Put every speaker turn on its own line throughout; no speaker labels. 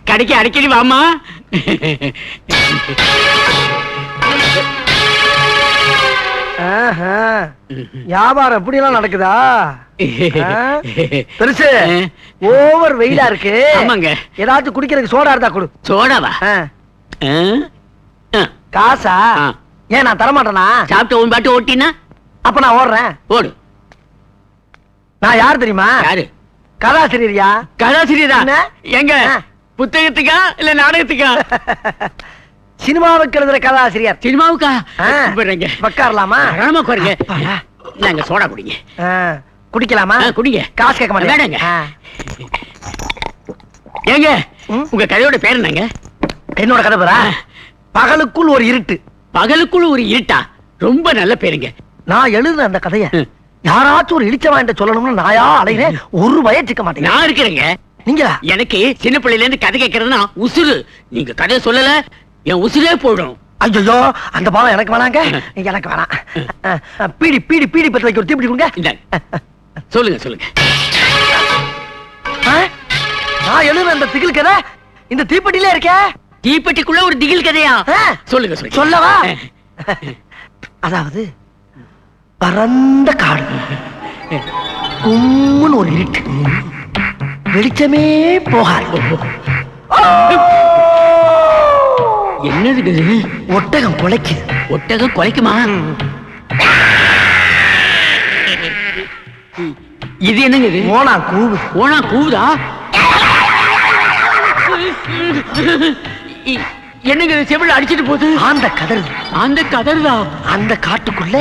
கடைக்கு அடிக்கடி வாமா.
வியாபாரம் எப்படி எல்லாம் நடக்குதா? பெருசு ஓவர் வெயிலா இருக்கு.
ஆமாங்க.
ஏதாச்சும் குடிக்கிறதுக்கு சோடா இருந்தா கொடு.
சோடாவா?
காசா? ஏன் நான் தரமாட்டேனா?
சாப்பிட்டு உன் பாட்டு ஓட்டினா
அப்ப நான் ஓடுறேன்.
ஓடு.
நான் யார் தெரியுமா?
யாரு?
கதாசிரியரியா?
கதாசிரியரா? எங்க புத்தகத்துக்கா இல்ல நாடகத்துக்கா?
சினிமாவுக்கு எழுதுற கதாசிரியர்.
சினிமாவுக்கா?
உட்காரலாமா?
குறைங்க. நாங்க சோடா குடிங்க.
குடிக்கலாமா?
குடிங்க.
காசு கேட்க மாட்டேங்க.
ஏங்க உங்க கதையோட பேர் என்னங்க?
என்னோட கதை பேரா? பகலுக்குள் ஒரு இருட்டு.
பகலுக்குள் ஒரு இருட்டா? ரொம்ப நல்ல பேருங்க.
நான் எழுதுன அந்த கதைய யாராச்சும் ஒரு இடிச்ச வாங்கிட்ட சொல்லணும்னு நாயா அலைகிறேன். ஒரு வயசிக்க மாட்டேங்க.
நான் இருக்கிறேங்க.
நீங்க
எனக்கு சின்ன பிள்ளையில இருந்து கதை கேட்கறதுன்னா உசுறு. நீங்க கதையை சொல்லல என் உசுரே போயிடும்.
ஐயோ அந்த பாவம் எனக்கு வேணாங்க. எனக்கு வேணாம். பீடி பீடி பீடி பத்த வைக்க ஒரு தீப்பிடி கொடுங்க.
சொல்லுங்க சொல்லுங்க.
நான் எழுதுன அந்த திகில் கதை இந்த தீப்பெட்டியில இருக்கே.
தீப்பெட்டிக்குள்ள ஒரு திகில் கதையா? சொல்லுங்க சொல்லுங்க.
சொல்லவா? அதாவது பரந்த காடு, கும்முன்னு ஒரு இருட்டு, வெளிச்சமே போகாது.
என்னது?
ஒட்டகம் குலைக்குது.
ஒட்டகம் குலைக்குமா? இது என்னங்க? இது
ஓனா கூவு.
ஓனா கூவுதா? என்னங்க செவில அடிச்சிட்டு போகுது?
அந்த கதறு.
அந்த கதறுதா? அந்த
காட்டுக்குள்ள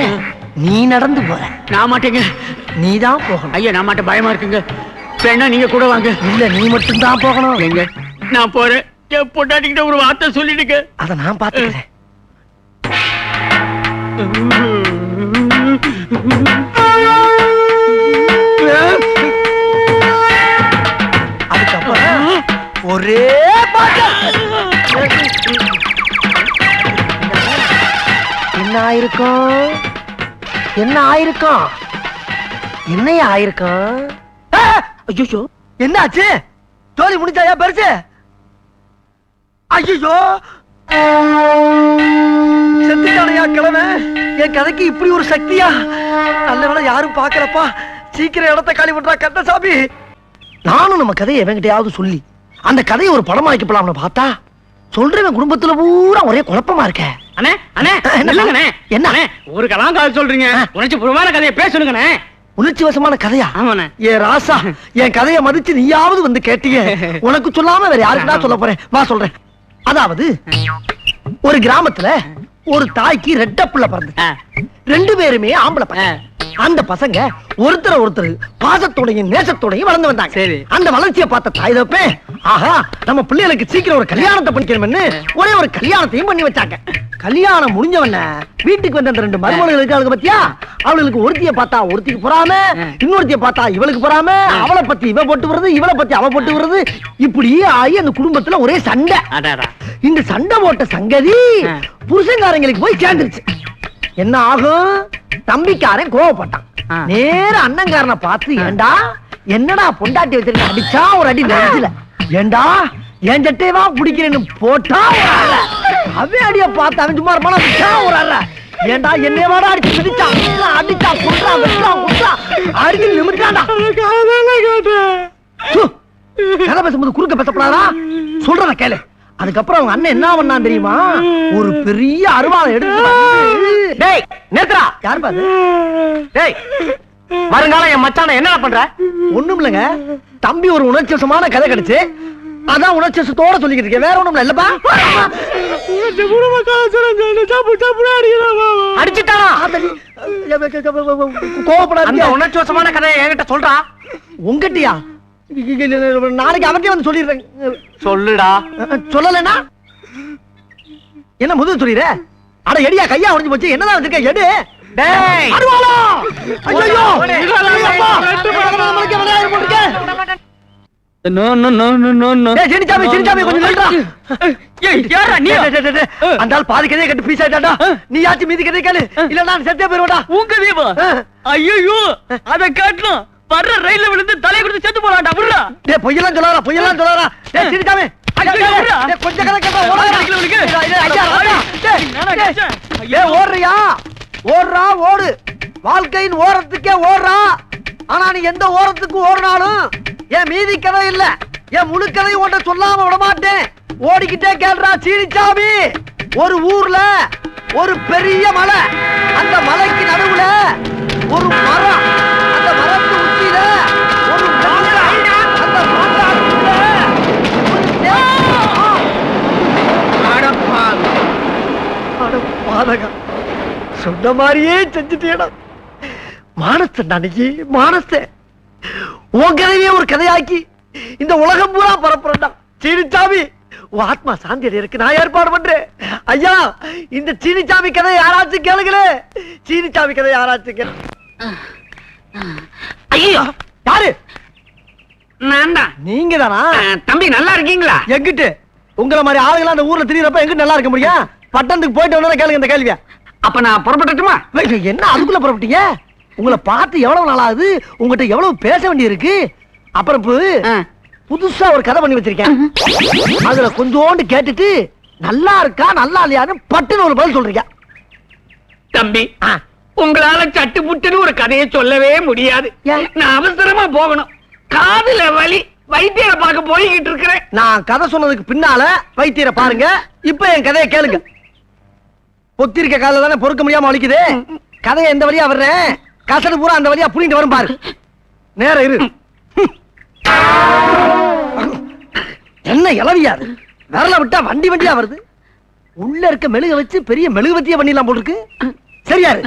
நீ நடந்து போற.
நான் மாட்டேங்க.
நீதான் போகணும்.
ஐயா நான் மாட்டேன், பயமா இருக்குங்க. வேணா நீங்க கூட வாங்க.
இல்ல நீ மட்டும் தான் போகணும்.
எங்க? நான் போறேன். என் பொண்டாட்டிக்கிட்ட ஒரு வார்த்தை சொல்லிடுங்க.
அத நான் பாத்துக்கிறேன். அதுக்கப்புறம் ஒரே பாட்டு. என்ன ஆயிருக்கும்? என்ன ஆயிருக்கும்? என்னைய ஆயிருக்கும்? ஐயோ என்ன ஆச்சு? தோழி முடிச்சாயா பெருசு? ஐயோ செத்துட்டானையா கிழமை. என் கதைக்கு இப்படி ஒரு சக்தியா? நல்ல வேளை யாரும் பாக்கலப்பா. சீக்கிரம் இடத்த காலி விட்டுறா கந்தசாமி. நானும் நம்ம கதையை எவங்கிட்டையாவது சொல்லி அந்த கதையை ஒரு படமாக்கி போலாம்னு பார்த்தா சொல்றேன் குடும்பத்துல பூரா ஒரே குழப்பமா இருக்க.
அண்ணே அண்ணே இல்லங்கண்ணே.
என்ன
ஒரு கலாங்கால சொல்றீங்க? உணர்ச்சி பூர்வமான கதையை பேசணுங்கண்ணே.
உணர்ச்சி வசமான கதையா?
ஆமாண்ணே.
ஏ ராசா, என் கதையை மதிச்சு நீயாவது வந்து கேட்டீங்க. உனக்கு சொல்லாம வேற யாருக்குடா சொல்ல போறேன்? வா சொல்றேன். அதாவது ஒரு கிராமத்துல ஒரு தாய்க்கு ரெட்ட புள்ள பிறந்து, ரெண்டு பேருமே ஆம்பளை பசங்க. அந்த பசங்க ஒருத்தர் பாசத்தோடையும் நேசத்தோடையும் வளர்ந்து வந்தாங்க. அந்த வளர்ச்சியை பார்த்த தாய் தப்பே, ஆஹா நம்ம பிள்ளைகளுக்கு சீக்கிரம் ஒரு கல்யாணத்தை பண்ணிக்கணும்னு ஒரே ஒரு கல்யாணத்தையும் பண்ணி வச்சாங்க. கல்யாணம் முடிஞ்சவன வீட்டுக்கு வந்த அந்த ரெண்டு மருமகள் இருக்காளுங்க பத்தியா, அவளுக்கு ஒருத்திய பார்த்தா ஒருத்திக்கு பொறாம, இன்னொருத்திய பார்த்தா இவளுக்கு பொறாம, அவளை பத்தி இவ போட்டு வருது, இவளை பத்தி அவ போட்டு வருது. இப்படி ஆகி அந்த குடும்பத்துல ஒரே சண்டை. இந்த சண்டை போட்ட சங்கதி புருஷங்காரங்களுக்கு போய் சேர்ந்துருச்சு. என்ன ஆகும்? தம்பிக்காரன் கோவப்பட்டான். நேர அண்ணங்காரனை பார்த்து, ஏண்டா என்னடா பொண்டாட்டி வச்சிருக்க அடிச்சா ஒரு அடி நெஞ்சில, ஏண்டா என் சட்டையவா பிடிக்கிறேன்னு போட்டா அவன் அடிய பார்த்து அவன் சும்மா இருப்பானா ஒரு அற, ஏண்டா என்னைய வாடா அடிச்சு பிடிச்சான், அடிச்சா குடுறா வெட்டான் குடுறா அடிச்சு நிமிட்டாண்டா. கதை பேசும்போது குறுக்க பேசப்படாதா? சொல்றத கேளு. அதுக்கப்புறம் அவங்க அண்ணன் என்ன பண்ணான் தெரியுமா? ஒரு பெரிய அருவாளை எடுத்து, டேய் நேத்ரா யார் பாது, டேய் வருங்காலம் என் மச்சான என்ன பண்ற? ஒண்ணும் இல்லங்க தம்பி, ஒரு உணர்ச்சிவசமான கதை கிடைச்சு அதான் உணர்ச்சிவசத்தோட சொல்லிக்கிட்டு இருக்கேன், வேற ஒண்ணும் இல்லப்பா. அடிச்சுட்டானா? கோவப்படாத, உணர்ச்சிவசமான கதையை என்கிட்ட சொல்றா. உங்கட்டியா? நாளைக்கு அவர்கிட்ட வந்து சொல்லிடுறேன். சொல்லுடா. சொல்லலனா என்ன முதல் சொல்லிடுற? அட எடியா, கையா உடைஞ்சு போச்சு, என்னதான் வச்சிருக்க? எடு. டேய் அருவாளா! ஐயோ no no no no no. டேய் சினிச்சாமி கொஞ்சம் நில்றா. ஏய் யாரா நீ? அந்தால் பாதி கதையை கட்டு பீஸ் ஆயிட்டாடா. நீ யாச்சி மீதி கதையை கேளு, இல்ல நான் செத்தே போறேன்டா. உங்க தீபா ஐயோ அத காட்டணும்.
வர்ற ரயில்ல விழுந்து தலை கொடுத்து செத்து போறான்டா விடுடா.
டேய் பொய்யெல்லாம் சொல்லாதடா, பொய்யெல்லாம் சொல்லாதடா. டேய் சிரிக்காமே. கொஞ்சம் கதை கேட்டா ஓடாத. டேய் ஓடுறியா? ஓடுறா ஓடு. வாழ்க்கையின் ஓரத்துக்கே ஓடுறா. ஆனா நீ எந்த ஓரத்துக்கு ஓடினாலும் என் மீதி கதை இல்ல, என் முழு கதையும் உன்கிட்ட சொல்லாம விட மாட்டேன். ஓடிக்கிட்டே கேள்றா சீனிச்சாமி. ஒரு ஊர்ல ஒரு பெரிய மலை, அந்த மலைக்கு நடுவுல ஒரு மரம், அந்த மரத்து உச்சியில ஒரு மாங்காய், அந்த மாங்காய்க்குள்ள ஒரு பாதகா. சொன்ன மாதிரியே செஞ்சுட்டேடா. மானத்தை அன்னைக்கு மானத்தை உன் கதையே ஒரு கதையாக்கி இந்த உலகம் பூரா பரப்புறா. சீனிச்சாமி உன் ஆத்மா சாந்தி அடையறதுக்கு நான் ஏற்பாடு பண்றேன். ஐயா இந்த சீனிச்சாமி கதை யாராச்சும் கேளுங்களே. சீனிச்சாமி கதை யாராச்சும் கேளு.
ஐயோ
யாரு?
நான் தான்.
நீங்க தானா?
தம்பி நல்லா இருக்கீங்களா?
எங்கிட்டு உங்களை மாதிரி ஆளுங்களா அந்த ஊர்ல திரியறப்ப எங்கிட்டு நல்லா இருக்க முடியும்? பட்டணத்துக்கு போயிட்டு வந்தா கேளுங்க இந்த கேள்வியா.
அப்ப நான் புறப்பட்டுமா?
என்ன அதுக்குள்ள புறப்பட்டீங்க? உங்களை பார்த்து எவ்வளவு நாள் ஆகுது, உங்ககிட்ட எவ்வளவு பேச வேண்டி இருக்கு. அப்புறம் புதுசா ஒரு கதை பண்ணி வச்சிருக்கேன். அதுல கொஞ்சோண்டு கேட்டுட்டு நல்லா இருக்கா நல்லா இல்லையான்னு பட்டுன்னு ஒரு பதில் சொல்றீங்க.
தம்பி உங்களால சட்டு புட்டுன்னு ஒரு கதையை சொல்லவே முடியாது. நான் அவசரமா போகணும். காதுல வலி, வைத்தியரை பார்க்க போய்கிட்டு இருக்கிறேன்.
நான் கதை சொன்னதுக்கு பின்னால வைத்தியரை பாருங்க. இப்ப என் கதையை கேளுங்க. பொத்திருக்க கால தானே பொறுக்க முடியாம வலிக்குது. கதையை எந்த வழியா வர்றேன், கசடு பூரா அந்த வழியா புரிந்து வரும் பாரு. நேரம் இரு. என்ன இளவியாது விரல விட்டா வண்டி வண்டியா வருது. உள்ள இருக்க மெழுக வச்சு பெரிய மெழுகுவத்திய பண்ணிடலாம் போட்டுருக்கு. சரியாரு?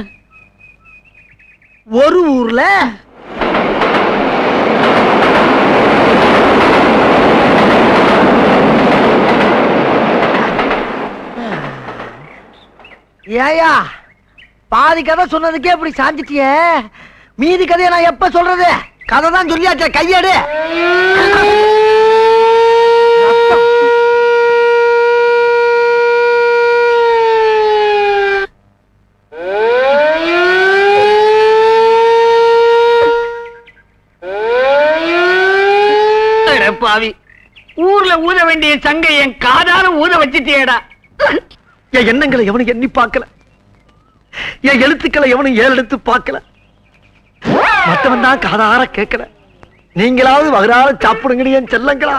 ஒரு ஊர்ல ஏயா பாதி கதை சொன்னதுக்கே இப்படி சாஞ்சிட்டியே. மீதி கதையை நான் எப்ப சொல்றது? கதை தான் சொல்லியாச்சே, கையெடு.
பாவி, ஊர்ல ஊத வேண்டிய சங்கை என் காதால ஊத வச்சிட்டியேடா.
என் எண்ணங்களை எவனும் எண்ணி பார்க்கல, என் எழுத்துக்களை எவனும் ஏறெடுத்து பார்க்கல. மற்றவன் தான் காதார கேட்கல. நீங்களாவது வகுறால சாப்பிடுங்க என் செல்லங்களா.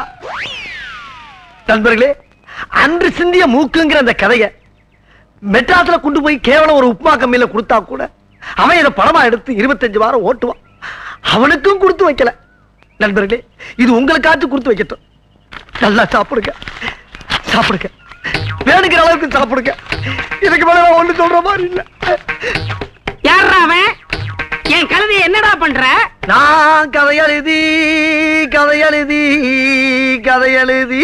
நண்பர்களே, அன்று சிந்திய மூக்குங்கிற அந்த கதைய மெட்ராஸ்ல கொண்டு போய் கேவலம் ஒரு உப்புமா கம்மியில கொடுத்தா கூட அவன் இதை படமா எடுத்து 25 வாரம் ஓட்டுவான். அவனுக்கும் கொடுத்து வைக்கல. நண்பர்களே, இது உங்களுக்காச்சும் கொடுத்து வைக்கட்டும். நல்லா சாப்பிடுங்க, சாப்பிடுங்க, வேணுங்கிற அளவுக்கு சாப்பிடுங்க. இதுக்கு மேல ஒண்ணு சொல்ற மாதிரி இல்ல.
யாரா அவன்? என் கழுதையை என்னடா பண்ற?
நான் கதையெழுதி கதையெழுதி கதையெழுதி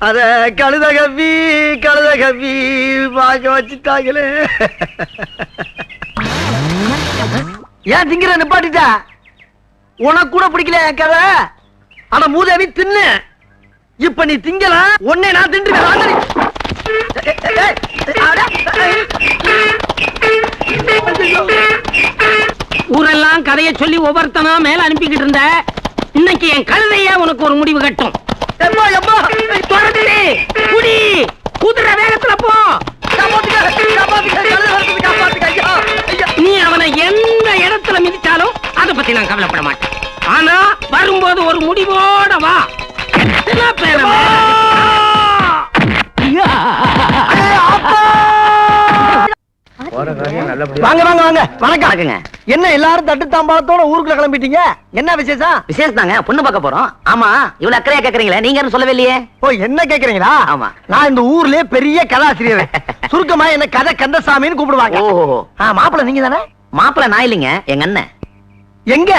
அத கழுத கவி பார்க்க வச்சுட்டாங்களே. ஏன் திங்கிற நிப்பாட்டிட்டா? உனக்கு கூட பிடிக்கல என் கதை. ஆனா மூதேவி தின்னு. இப்ப நீ திங்கல, உன்னை நான் தின்றுவேன்.
ஊரெல்லாம் கதையை சொல்லி ஒவ்வொருத்தனா மேல அனுப்பிக்கிட்டு இருந்த. இன்னைக்கு என் கழுதைய உனக்கு ஒரு முடிவு கட்டும். குடி, குதிரை வேகத்துல போ. நீ அவனை எந்த இடத்துல மிதிச்சாலும் அதை பத்தி நான் கவலைப்பட மாட்டேன். ஆனா வரும்போது ஒரு முடிவோட வா.
வாங்க வாங்க வாங்க. வணக்கம். என்ன எல்லாரும் தட்டு தாம்பாளத்தோட ஊருக்குள்ள கிளம்பிட்டீங்க? என்ன விசேஷம்?
விசேஷம் தாங்க, பொண்ணு பார்க்க போறோம். ஆமா, இவ்வளவு அக்கறையா கேக்குறீங்களே, நீங்க யாரும் சொல்லவே இல்லையே.
ஓ, என்ன கேக்குறீங்களா?
ஆமா,
நான் இந்த ஊர்லயே பெரிய கதாசிரியர். சுருக்கமா என்ன கதை கந்தசாமின்னு கூப்பிடுவாங்க.
ஓஹோ.
மாப்பிள்ள நீங்க தானே?
மாப்பிள்ள நான் இல்லைங்க, எங்க அண்ணன்.
எங்க?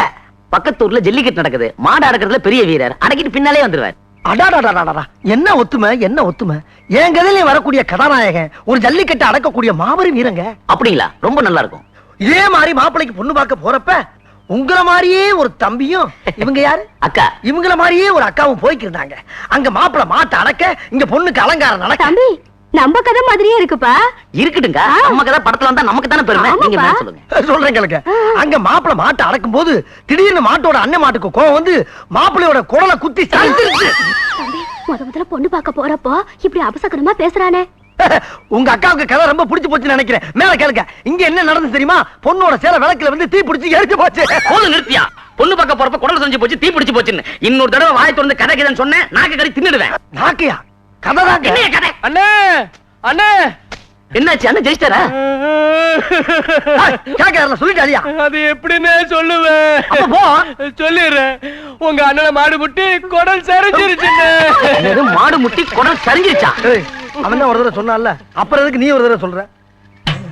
பக்கத்து ஊர்ல ஜல்லிக்கட்டு நடக்குது. மாடு அடக்கிறதுல பெரிய வீரர். அடக்கிட்டு பின்னாலே வந்துருவார்.
அடாடாடாடா, என்ன ஒத்துமை, என்ன ஒத்துமை. என் கதையில வரக்கூடிய கதாநாயகன் ஒரு ஜல்லிக்கட்டு அடக்கக்கூடிய மாபெரும் வீரங்க.
அப்படிங்களா? ரொம்ப நல்லா இருக்கும்.
இதே மாதிரி மாப்பிள்ளைக்கு பொண்ணு பார்க்க போறப்ப உங்கள மாதிரியே ஒரு தம்பியும், இவங்க யாரு
அக்கா,
இவங்கள மாதிரியே ஒரு அக்காவும் போய்க்கிருந்தாங்க. அங்க மாப்பிள்ளை மாட்டை அடக்க, இங்க பொண்ணுக்கு அலங்காரம் நடக்க.
தம்பி, நம்ம கதை மாதிரியே இருக்குப்பா.
இருக்கட்டுங்க, நம்ம கதை படத்துல வந்தா நமக்கு தானே பெருமை. நீங்க மேல சொல்லுங்க.
சொல்றேன் கேளுங்க. அங்க மாப்பிள மாட்டை அடக்கும் போது திடீர்னு மாட்டோட அண்ணன் மாட்டுக்கு கோவம் வந்து மாப்பிளையோட குடலை குத்தி சாய்ச்சிருச்சு.
முதல்ல பொண்ணு பார்க்க போறப்போ இப்படி அபசகரமா பேசுறானே.
உங்க அக்காவுக்கு கதை ரொம்ப பிடிச்சு போச்சுன்னு நினைக்கிறேன். மேல கேளுங்க. இங்க என்ன நடந்து தெரியுமா? பொண்ணோட சேலை விளக்குல வந்து தீ பிடிச்சு எரிச்சு போச்சு.
போது நிறுத்தியா? பொண்ணு பார்க்க போறப்ப குடல் செஞ்சு போச்சு, தீ பிடிச்சு போச்சுன்னு இன்னொரு தடவை வாயை திறந்து கதை கதைன்னு சொன்னேன், நாக்கு கறி தின்னுடுவேன்.
நாக்கையா? கதை தான்.
என்ன கதை?
அண்ணே அண்ணே,
என்னாச்சு? அண்ணன் ஜெயிச்சிட்டாரா?
கேட்கல சொல்லிட்டாரியா?
அது எப்படின்னு சொல்லுவேன்.
அப்ப போ.
சொல்லிடுறேன். உங்க அண்ணனை மாடு முட்டி குடல் சரிஞ்சிருச்சுன்னு.
என்னது, மாடு முட்டி குடல் சரிஞ்சிருச்சா?
அவன் தான் ஒரு தடவை சொன்னான்ல, அப்புறம் எதுக்கு நீ ஒரு தடவை சொல்ற?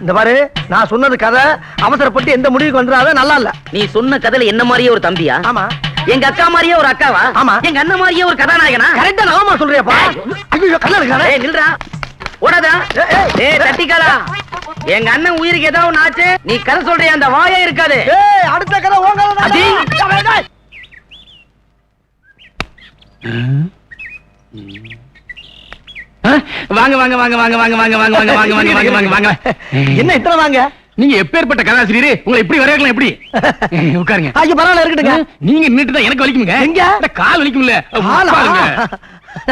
இந்த பாரு, நான் சொன்னது கதை. அவசரப்பட்டு எந்த முடிவுக்கு வந்துடாத, நல்லா இல்ல.
நீ சொன்ன கதையில என்ன மாதிரியே ஒரு தம்பியா?
ஆமா.
எங்க அக்கா மாதிரியே ஒரு அக்காவா?
ஆமா.
எங்க அண்ணன் மாதிரியே ஒரு கதாநாயகனா?
கரெக்டா நாம சொல்றியாப்பா? ஐயோ கல்ல இருக்கானே.
ஏய் நில்றா, ஓடாதா. ஏய் தட்டிக்காலா, எங்க அண்ணன் உயிருக்கு ஏதாவது ஒண்ணு ஆச்சு, நீ கதை சொல்றிய அந்த வாயே இருக்காது.
ஏய் அடுத்த கதை ஓங்கல.
அடி.
வாங்க வாங்க வாங்க வாங்க வாங்க வாங்க வாங்க வாங்க வாங்க வாங்க வாங்க வாங்க வாங்க.
என்ன இத்தனை வாங்க?
நீங்க எப்பேற்பட்ட கதாசிரியர், உங்களை இப்படி வரையலாம் எப்படி? உட்காருங்க.
ஐயோ பரவாயில்ல இருக்கட்டுங்க.
நீங்க நின்னுட்டு தான் எனக்கு வலிக்குங்க.
எங்க?
கால் வலிக்கும்ல. உட்காருங்க.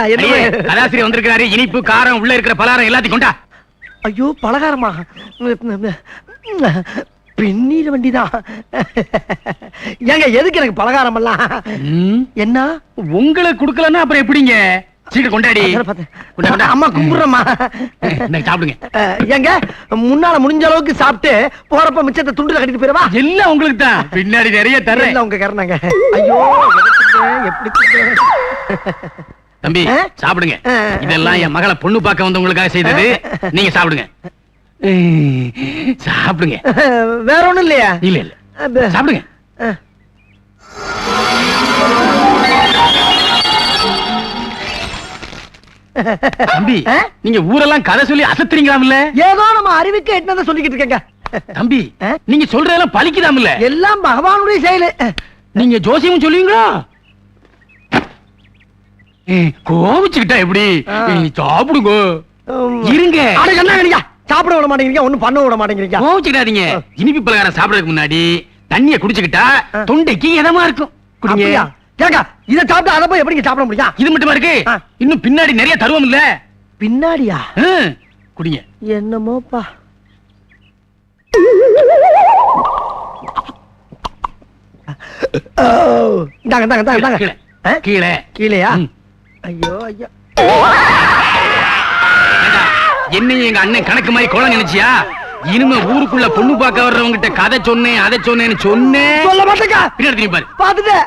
ஐயே, கதாசிரியர் வந்திருக்காரு. இனிப்பு காரம் உள்ள இருக்கிற பலகாரம் எல்லாத்தையும் கொண்டா.
ஐயோ பலகாரமா? பெண்ணீர் வண்டிதான். ஏங்க எதுக்கு எனக்கு பலகாரம் எல்லாம்? என்ன
உங்களை குடுக்கலன்னா அப்புறம் எப்படிங்க? சீக்கிரம் கொண்டாடி.
அம்மா கும்பிடுறமா.
சாப்பிடுங்க.
ஏங்க முன்னால முடிஞ்ச அளவுக்கு சாப்பிட்டு போறப்ப மிச்சத்தை துண்டுல கட்டிட்டு போயிடவா?
எல்லாம் உங்களுக்கு தான். பின்னாடி நிறைய தரேன்.
உங்க கரணங்க. ஐயோ எப்படி
தம்பி சாப்பிடுங்க. இதெல்லாம் என் மகளை பொண்ணு பார்க்க வந்தவங்களுக்காக செய்தது. நீங்க சாப்பிடுங்க. சாப்பிடுங்க.
வேற ஒண்ணும் இல்லையா?
இல்ல இல்ல சாப்பிடுங்க. தம்பி நீங்க ஊரெல்லாம் கதை சொல்லி அசத்துறீங்களாம்ல?
ஏதோ நம்ம அறிவுக்கு எட்டனதை சொல்லிக்கிட்டு இருக்கேங்க.
தம்பி நீங்க சொல்றதெல்லாம் பலிக்குதாம்ல?
எல்லாம் பகவானுடைய செயலு. நீங்க
ஜோசியம் சொல்லுவீங்களா? கோவிச்சுக்கிட்டா எப்படி? சாப்பிடுங்க. இருங்க.
சாப்பிட விட மாட்டேங்கிறீங்க, ஒண்ணும் பண்ண விட மாட்டேங்கிறீங்க.
கோவிச்சுக்கிட்டாதீங்க. இனிப்பு பலகாரம் சாப்பிடறதுக்கு முன்னாடி தண்ணிய குடிச்சுக்கிட்டா தொண்டைக்கு இதமா இருக்கும். குடிங்க.
இத சாப்பிட்டு அதை போய் எப்படி சாப்பிட முடியும்?
இது மட்டுமா இருக்கு, இன்னும் பின்னாடி நிறைய தருவோம் இல்ல?
பின்னாடியா?
குடிங்க.
என்னமோப்பா.
கீழே
கீழையா? ஐயோ ஐயோ.
என்னையும் எங்க அண்ணன் கணக்கு மாதிரி கோல நினைச்சியா? இனிமே ஊருக்குள்ள பொண்ணு பார்க்க வர்றவங்க கிட்ட கதை சொன்னேன், அதை சொன்னேன்னு சொன்னேன்.
சொல்ல மாட்டேங்க.
பின்னாடி பாரு.
பாத்துட்டு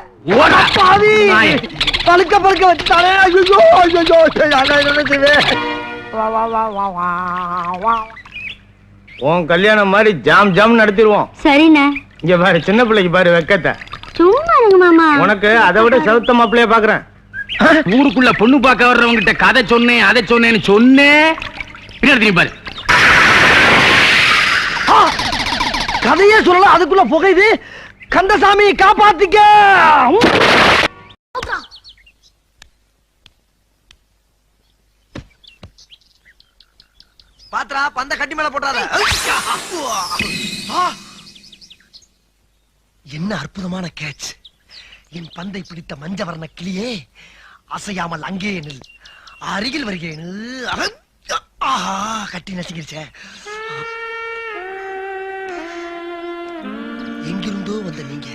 பழுக்க பழுக்க வச்சுட்டானே.
உன் கல்யாணம் மாதிரி ஜாம் ஜாம் நடத்திடுவோம்.
சரிண்ணே.
இங்க பாரு, சின்ன பிள்ளைக்கு பாரு வெக்கத்தை.
சும்மா இருங்க மாமா.
உனக்கு அதை விட செலுத்த மாப்பிள்ளைய பாக்குறேன்.
ஊருக்குள்ள பொண்ணு பார்க்க வர்றவங்க கிட்ட கதை சொன்னேன், அதை சொன்னேன்னு சொன்னேன். பின்னாடி பாரு.
கதையே சொல்லல, அதுக்குள்ள புகையுது. கந்தசாமி காப்பாத்திக்க. பாத்ரா பந்த கட்டி மேல போட்டாத. என்ன அற்புதமான கேட்ச். என் பந்தை பிடித்த மஞ்சவர்ண கிளியே, அசையாமல் அங்கே நில். அருகில் வருகிறேன். கட்டி நசுங்கிருச்சே. எங்கிருந்தோ வந்த நீங்க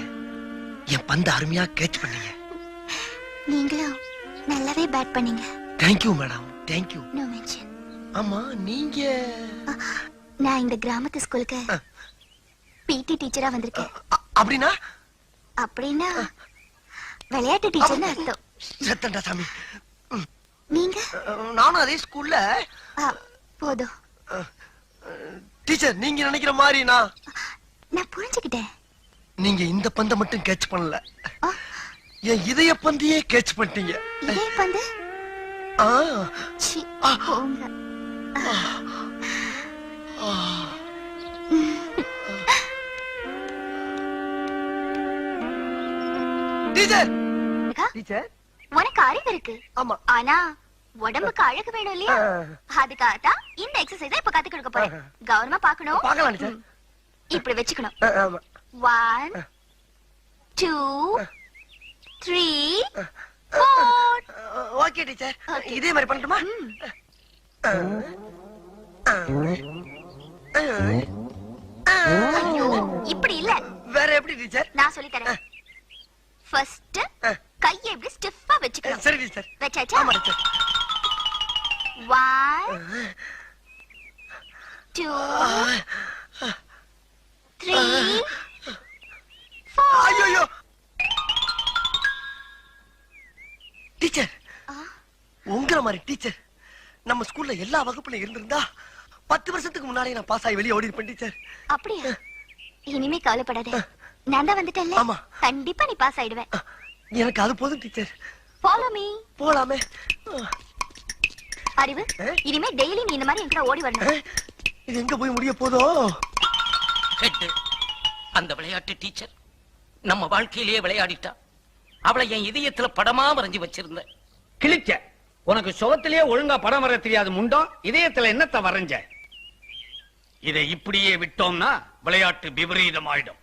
என் பந்த அருமையா கேட்ச் பண்ணீங்க.
நீங்களும் நல்லாவே பேட் பண்ணீங்க.
Thank you madam, thank you.
No mention.
ஆமா நீங்க?
நான் இந்த கிராமத்து ஸ்கூலுக்கு பிடி டீச்சரா வந்திருக்கேன்.
அப்படின்னா?
அப்படின்னா விளையாட்டு டீச்சர்னு அர்த்தம்.
சத்தண்டா சாமி.
நீங்க?
நானும் அதே ஸ்கூல்ல.
போதும்
டீச்சர், நீங்க நினைக்கிற மாதிரி
நான் புரிஞ்சுக்கிட்டேன்.
நீங்க இந்த பந்தை மட்டும் கேட்ச் பண்ணல, என் இதய பந்தையே கேட்ச் பண்ணிட்டீங்க.
இதே பந்து? போங்க.
டீச்சர், டீச்சர்
உனக்கு அறிவு இருக்கு.
ஆமா.
ஆனா உடம்புக்கு அழகு வேணும் இல்லையா அதுக்காகத்தான் இந்த எக்ஸசைஸ் இப்ப கத்து கொடுக்க போறேன் கவனமா பாக்கணும்
பார்க்கலாம் டீச்சர்.
இப்படி வச்சுக்கணும்
ஆமா.
1 2 3 4
ஓகே டீச்சர். இதே மாதிரி பண்ணட்டுமா?
ஐயோ இப்படி இல்ல
வேற எப்படி டீச்சர்?
நான் சொல்லி தரேன் ஃபர்ஸ்ட் கையை இப்படி ஸ்டிஃபா வச்சுக்கணும்
சரி டீச்சர்.
வச்சாச்சா
ஆமா டீச்சர்.
1 2 3 4
ஐயோ டீச்சர், உங்கள மாதிரி டீச்சர் நம்ம ஸ்கூல்ல எல்லா வகுப்புல இருந்திருந்தா 10 வருஷத்துக்கு முன்னாடி நான் பாஸ் ஆகி வெளியே ஓடி இருப்பேன் டீச்சர்.
அப்படியா இனிமே கவலைப்படாத நான் தான் வந்துட்டேன்ல
ஆமா.
கண்டிப்பா நீ பாஸ் ஆயிடுவ
எனக்கு அது போதும் டீச்சர்.
ஃபாலோ மீ
போலாமே.
அறிவு இனிமே டெய்லி நீ இந்த மாதிரி என்கிட்ட ஓடி வரணும்
இது எங்க போய் முடிய போதோ?
ஹெட், அந்த விளையாட்டு டீச்சர் நம்ம வாழ்க்கையிலேயே விளையாடிட்டா. அவளை என் இதயத்துல படமா வரைஞ்சு வச்சிருந்தேன்.
கிழிச்ச உனக்கு சுகத்திலேயே ஒழுங்கா படம் வர தெரியாது முண்டம், இதயத்துல என்னத்த வரைஞ்ச? இதை இப்படியே விட்டோம்னா விளையாட்டு விபரீதம் ஆயிடும்.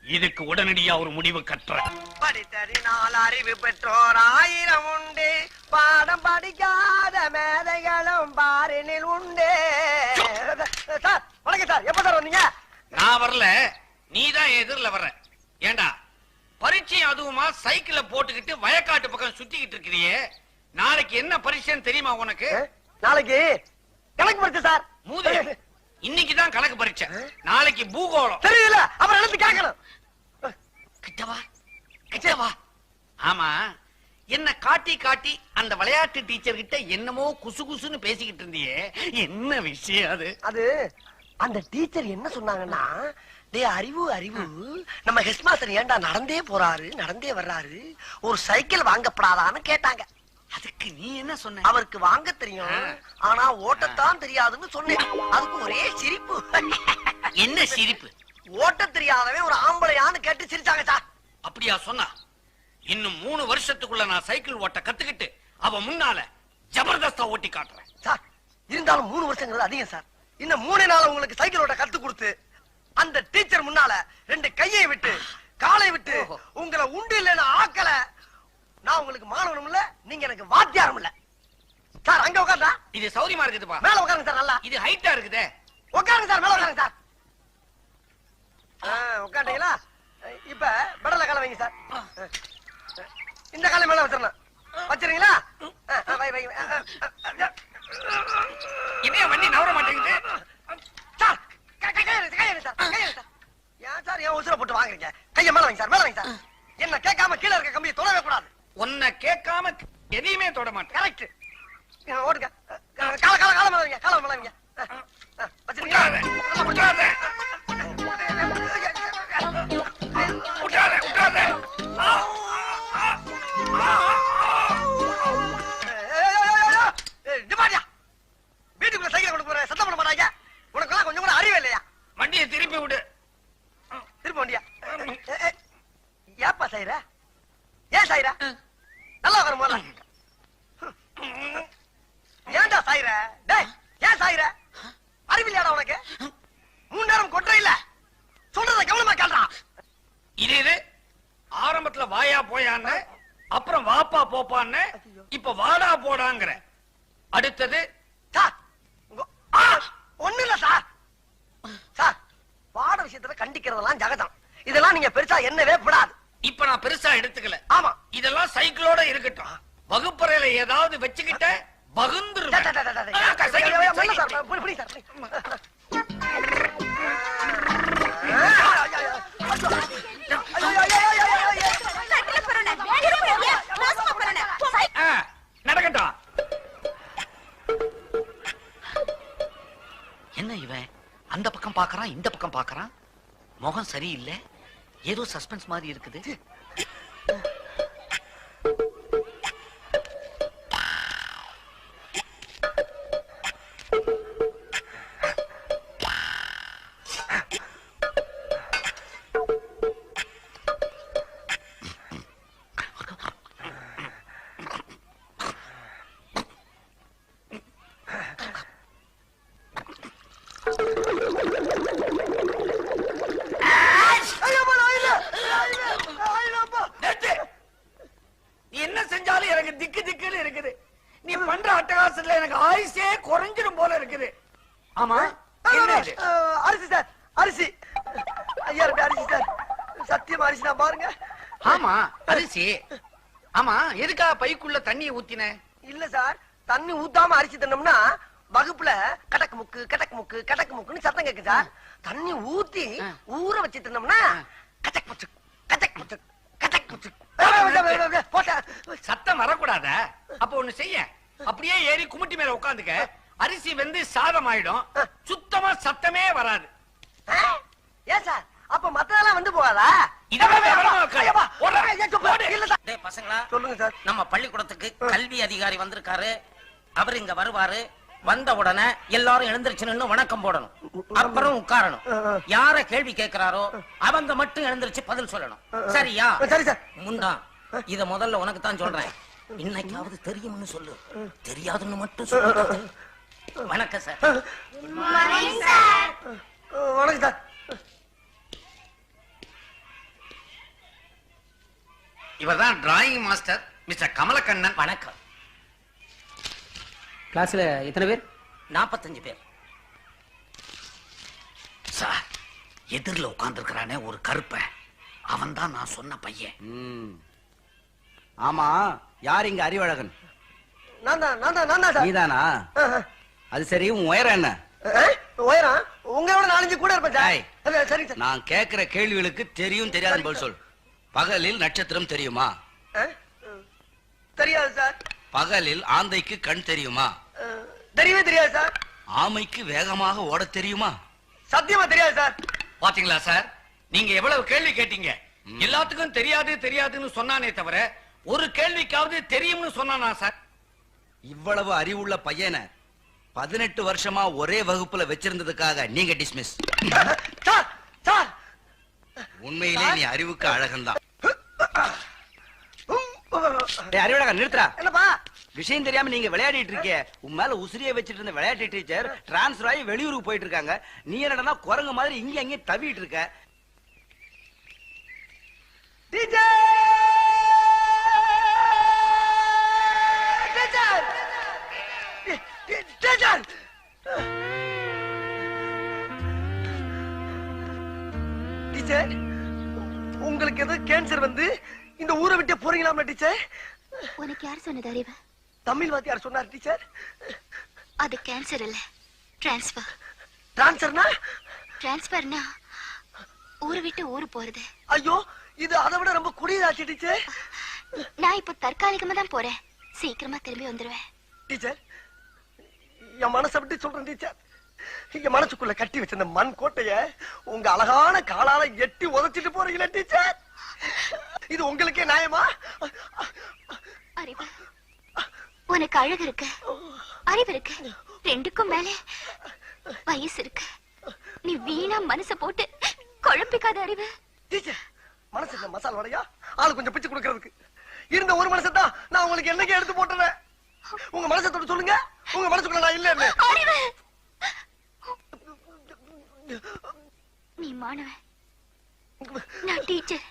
இதுக்கு உடனடியா ஒரு முடிவு கட்டுற.
படித்தறினால் அறிவு பெற்றோர் 1000 உண்டு, பாடம் படிக்காத மேதைகளும் பாரினில் உண்டு. சார் வணக்கம் சார், எப்ப சார் வந்தீங்க?
நான் வரல, நீதான் எதிரில வர்ற. ஏண்டா பரீட்சை அதுவுமா சைக்கிள போட்டுக்கிட்டு வயக்காட்டு பக்கம் சுத்திக்கிட்டு இருக்கிறியே, நாளைக்கு என்ன பரீட்சைன்னு தெரியுமா உனக்கு?
நாளைக்கு கணக்கு பரிச்சை சார்.
மூதே, இன்னைக்குதான் கணக்கு பரீட்சை, நாளைக்கு பூகோளம்.
தெரியல, அப்புறம் எழுந்து கேட்கணும்.
கிட்டவா கிட்டவா. ஆமா, என்ன காட்டி காட்டி அந்த விளையாட்டு டீச்சர் கிட்ட என்னமோ குசு குசுன்னு பேசிக்கிட்டு இருந்தியே, என்ன விஷயம் அது?
அது அந்த டீச்சர் என்ன சொன்னாங்கன்னா, டேய் அறிவு அறிவு, நம்ம ஹெட் மாஸ்டர் ஏன்டா நடந்தே போறாரு நடந்தே வர்றாரு, ஒரு சைக்கிள் வாங்கப்படாதான்னு கேட்டாங்க.
அதுக்கு நீ என்ன சொன்ன?
அவருக்கு வாங்க தெரியும், ஆனா ஓட்டத்தான் தெரியாதுன்னு சொன்னேன். அதுக்கு ஒரே சிரிப்பு.
என்ன சிரிப்பு?
ஓட்ட தெரியாதவன் ஒரு ஆம்பளையான்னு கேட்டு சிரிச்சாங்க சார்.
அப்படியா சொன்னா? இன்னும் 3 வருஷத்துக்குள்ள நான் சைக்கிள் ஓட்ட கத்துக்கிட்டு அவ முன்னால ஜபர்தஸ்தா ஓட்டி காட்டுறேன்.
சார் இருந்தாலும் 3 வருஷங்கிறது அதிகம் சார். இன்னும் 3 நாள் உங்களுக்கு சைக்கிள் ஓட்ட கத்து கொடுத்து அந்த டீச்சர் முன்னால 2 கையை விட்டு காலை விட்டு உங்களை உண்டு இல்லைன்னு ஆக்கல, நான் உங்களுக்கு மாணவனும் இல்ல, நீங்க எனக்கு வாத்தியாரும் இல்ல. சார் அங்க உட்கார்ந்தா
இது சௌரியமா இருக்குதுப்பா.
மேல உட்காருங்க சார். நல்லா
இது ஹைட்டா இருக்குதே.
உட்காருங்க சார், மேல உட்காருங்க சார். உட்காந்தீங்களா? இப்ப பெடல கால வைங்க சார். இந்த காலை மேல வச்சிடலாம். வச்சிருங்களா?
இதே வண்டி நவர மாட்டேங்குது
சார். கையை சார். ஏன் சார் ஏன் உசுர போட்டு வாங்குறீங்க? கையை மேல வைங்க சார், மேல வைங்க சார். என்ன கேட்காம கீழே இருக்க கம்பியை தொடவே கூடாது.
உன்னை கேட்காம எதையுமே தொட மாட்டேன்.
கரெக்ட். ஓடுங்க. கால மேல வைங்க, கால மேல வைங்க. வச்சிருக்கீங்களா? வீட்டுக்குள்ள சைக்கிள் கொண்டு போற சத்தம் பண்ண மாட்டாங்க. உனக்கெல்லாம் கொஞ்சம் கூட அறிவே இல்லையா?
வண்டியை திருப்பி விடு.
திருப்ப வண்டியா? ஏப்பா சாயிர? ஏன் சாயிர? நல்லா வரும் போல. ஏன்டா சாயிர? டேய் ஏன் சாயிர? அறிவில்லையாடா உனக்கு? 3 நேரம் கொட்டுற இல்ல, சொல்றத கவனமா கேள்றா.
இது ஆரம்பத்துல வாயா போயான்னு, அப்புறம் வாப்பா போப்பான்னு, இப்ப வாடா போடாங்கிற. அடுத்தது
சார் ஒண்ணு இல்ல சார். சார் பாட விஷயத்துல கண்டிக்கிறதெல்லாம் ஜகதம், இதெல்லாம் நீங்க பெருசா என்னவே விடாது.
இப்ப நான் பெருசா எடுத்துக்கல.
ஆமா,
இதெல்லாம் சைக்கிளோட இருக்கட்டும். வகுப்பறையில ஏதாவது வச்சுக்கிட்ட பகுந்துருவேன். நடக்கட்டும். என்ன இவன் அந்த பக்கம் பாக்குறான், இந்த பக்கம் பாக்குறான், முகம் சரியில்லை, ஏதோ சஸ்பென்ஸ் மாதிரி இருக்குது. என்ன செஞ்சாலும் எனக்கு திக்கு திக்குன்னு இருக்குது. நீ பண்ற அட்டகாசத்துல எனக்கு ஆயுசே குறைஞ்சிரும் போல இருக்குது. ஆமா என்ன இது?
அரிசி சார், அரிசி. ஐயா அரிசி சார், சத்தியமா அரிசி தான் பாருங்க.
ஆமா அரிசி. ஆமா எதுக்கா பைக்குள்ள தண்ணியை ஊத்தின?
இல்ல சார், தண்ணி ஊத்தாம அரிசி தின்னோம்னா வகுப்புல கடக்கு முக்கு கடக்கு முக்கு கடக்கு முக்குன்னு சத்தம் கேக்கு சார். தண்ணி ஊத்தி ஊற வச்சு தின்னோம்னா கச்சக் முச்சு கச்சக் முச்சு கச்சக் முச்சு
சத்தம் வரக்கூடாத. அப்ப ஒண்ணு செய்ய, அப்படியே ஏறி குமுட்டி மேல உட்காந்துக்க. அரிசி வெந்து சாதம் ஆயிடும், சுத்தமா சத்தமே வராது.
ஏன் சார், அப்ப மத்ததெல்லாம் வந்து போகாதா?
பசங்களா
சொல்லுங்க சார்.
நம்ம பள்ளிக்கூடத்துக்கு கல்வி அதிகாரி வந்திருக்காரு. அவர் இங்க வருவாரு. வந்த உடனே எல்லாரும் எழுந்திருச்சு நின்னு வணக்கம் போடணும். அப்புறம் உட்காரணும். யார கேள்வி கேட்கிறாரோ அவங்க மட்டும் எழுந்திருச்சு பதில் சொல்லணும். சரியா?
சரி சார்.
முண்டா, இத முதல்ல உனக்கு தான் சொல்றேன். இன்னைக்காவது தெரியும்னு சொல்லு, தெரியாதுன்னு மட்டும் சொல்லு. வணக்கம் சார்.
வணக்கம் சார்.
இவர்தான் டிராயிங் மாஸ்டர் மிஸ்டர் கமலக்கண்ணன்.
வணக்கம்.
கிளாஸ்ல எத்தனை பேர்?
45 பேர்.
சார், எதிரில் உட்கார்ந்துருக்கிறானே ஒரு கருப்ப, அவன் தான் நான் சொன்ன பையன்.
ஆமா, யார் இங்க அறிவழகன்?
நான் தான் சார்.
நீதானா? அது சரி, உன் உயரம் என்ன?
உயரம் உங்களோட 4 கூட இருப்பேன்
ஏய்.
சார். சரி சார்.
நான் கேக்குற கேள்விகளுக்கு தெரியும் தெரியாதுன்னு பதில் சொல். பகலில் நட்சத்திரம் தெரியுமா?
தெரியாது சார்.
பகலில் ஆந்தைக்கு கண் தெரியுமா?
தெரியவே தெரியாது சார்.
ஆமைக்கு வேகமாக ஓட தெரியுமா?
சத்தியமா தெரியாது சார்.
பாத்தீங்களா சார், நீங்க எவ்வளவு கேள்வி கேட்டீங்க. எல்லாத்துக்கும் தெரியாது தெரியாதுன்னு சொன்னானே தவிர ஒரு கேள்விக்காவது தெரியும்னு சொன்னானா சார்?
இவ்வளவு அறிவுள்ள பையனை 18 வருஷமா ஒரே வகுப்புல வச்சிருந்ததுக்காக நீங்க டிஸ்மிஸ்.
சார் சார்,
உண்மையிலே நீ அறிவுக்கு அழகன்தான். அறிவழகன் நிறுத்துறா.
என்னப்பா
விஷயம் தெரியாம நீங்க விளையாடிட்டு இருக்க. உன் மேல உசிரியை வச்சிட்டு இருந்த விளையாட்டு டீச்சர் டிரான்ஸ்பர் ஆகி வெளியூருக்கு போயிட்டு இருக்காங்க. நீ என்னடா குரங்கு மாதிரி இங்க அங்கே தவிட்டு இருக்க.
டீச்சர் டீச்சர் டீச்சர் டீச்சர், உங்களுக்கு ஏதோ கேன்சர் வந்து இந்த ஊரை விட்டு போறீங்களாமா டீச்சர்?
உனக்கு யார் சொன்னது அறிவு?
தமிழ் வாத்தியார் சொன்னார் டீச்சர்.
அது கேன்சர் இல்ல, டிரான்ஸ்பர்.
டிரான்ஸ்பர்னா?
டிரான்ஸ்பர்னா ஊரை விட்டு ஊரு போறது.
ஐயோ, இது அதை விட ரொம்ப குடியதாச்சு டீச்சர்.
நான் இப்ப தற்காலிகமா தான் போறேன், சீக்கிரமா திரும்பி வந்துருவேன்.
டீச்சர், என் மனசை விட்டு சொல்றேன் டீச்சர். என் மனசுக்குள்ள கட்டி வச்சிருந்த மண் கோட்டைய உங்க அழகான காலால எட்டி உதச்சிட்டு போறீங்களா டீச்சர்? இது உங்களுக்கே நியாயமா?
அறிவு, உனக்கு அழகு இருக்கு, அறிவு இருக்கு, ரெண்டுக்கும் மேல வயசு இருக்கு. நீ வீணா மனச போட்டு குழம்பிக்காத அறிவு.
டீச்சர், மனசுக்கு மசால் வடையா ஆளு கொஞ்சம் பிச்சு கொடுக்கறதுக்கு இருந்த ஒரு மனசை தான் நான் உங்களுக்கு என்னைக்கு எடுத்து போட்டுறேன். உங்க மனசை தொட்டு சொல்லுங்க, உங்க மனசுக்குள்ள நான் இல்ல.
அறிவு, நீ மாணவன், நான் டீச்சர்.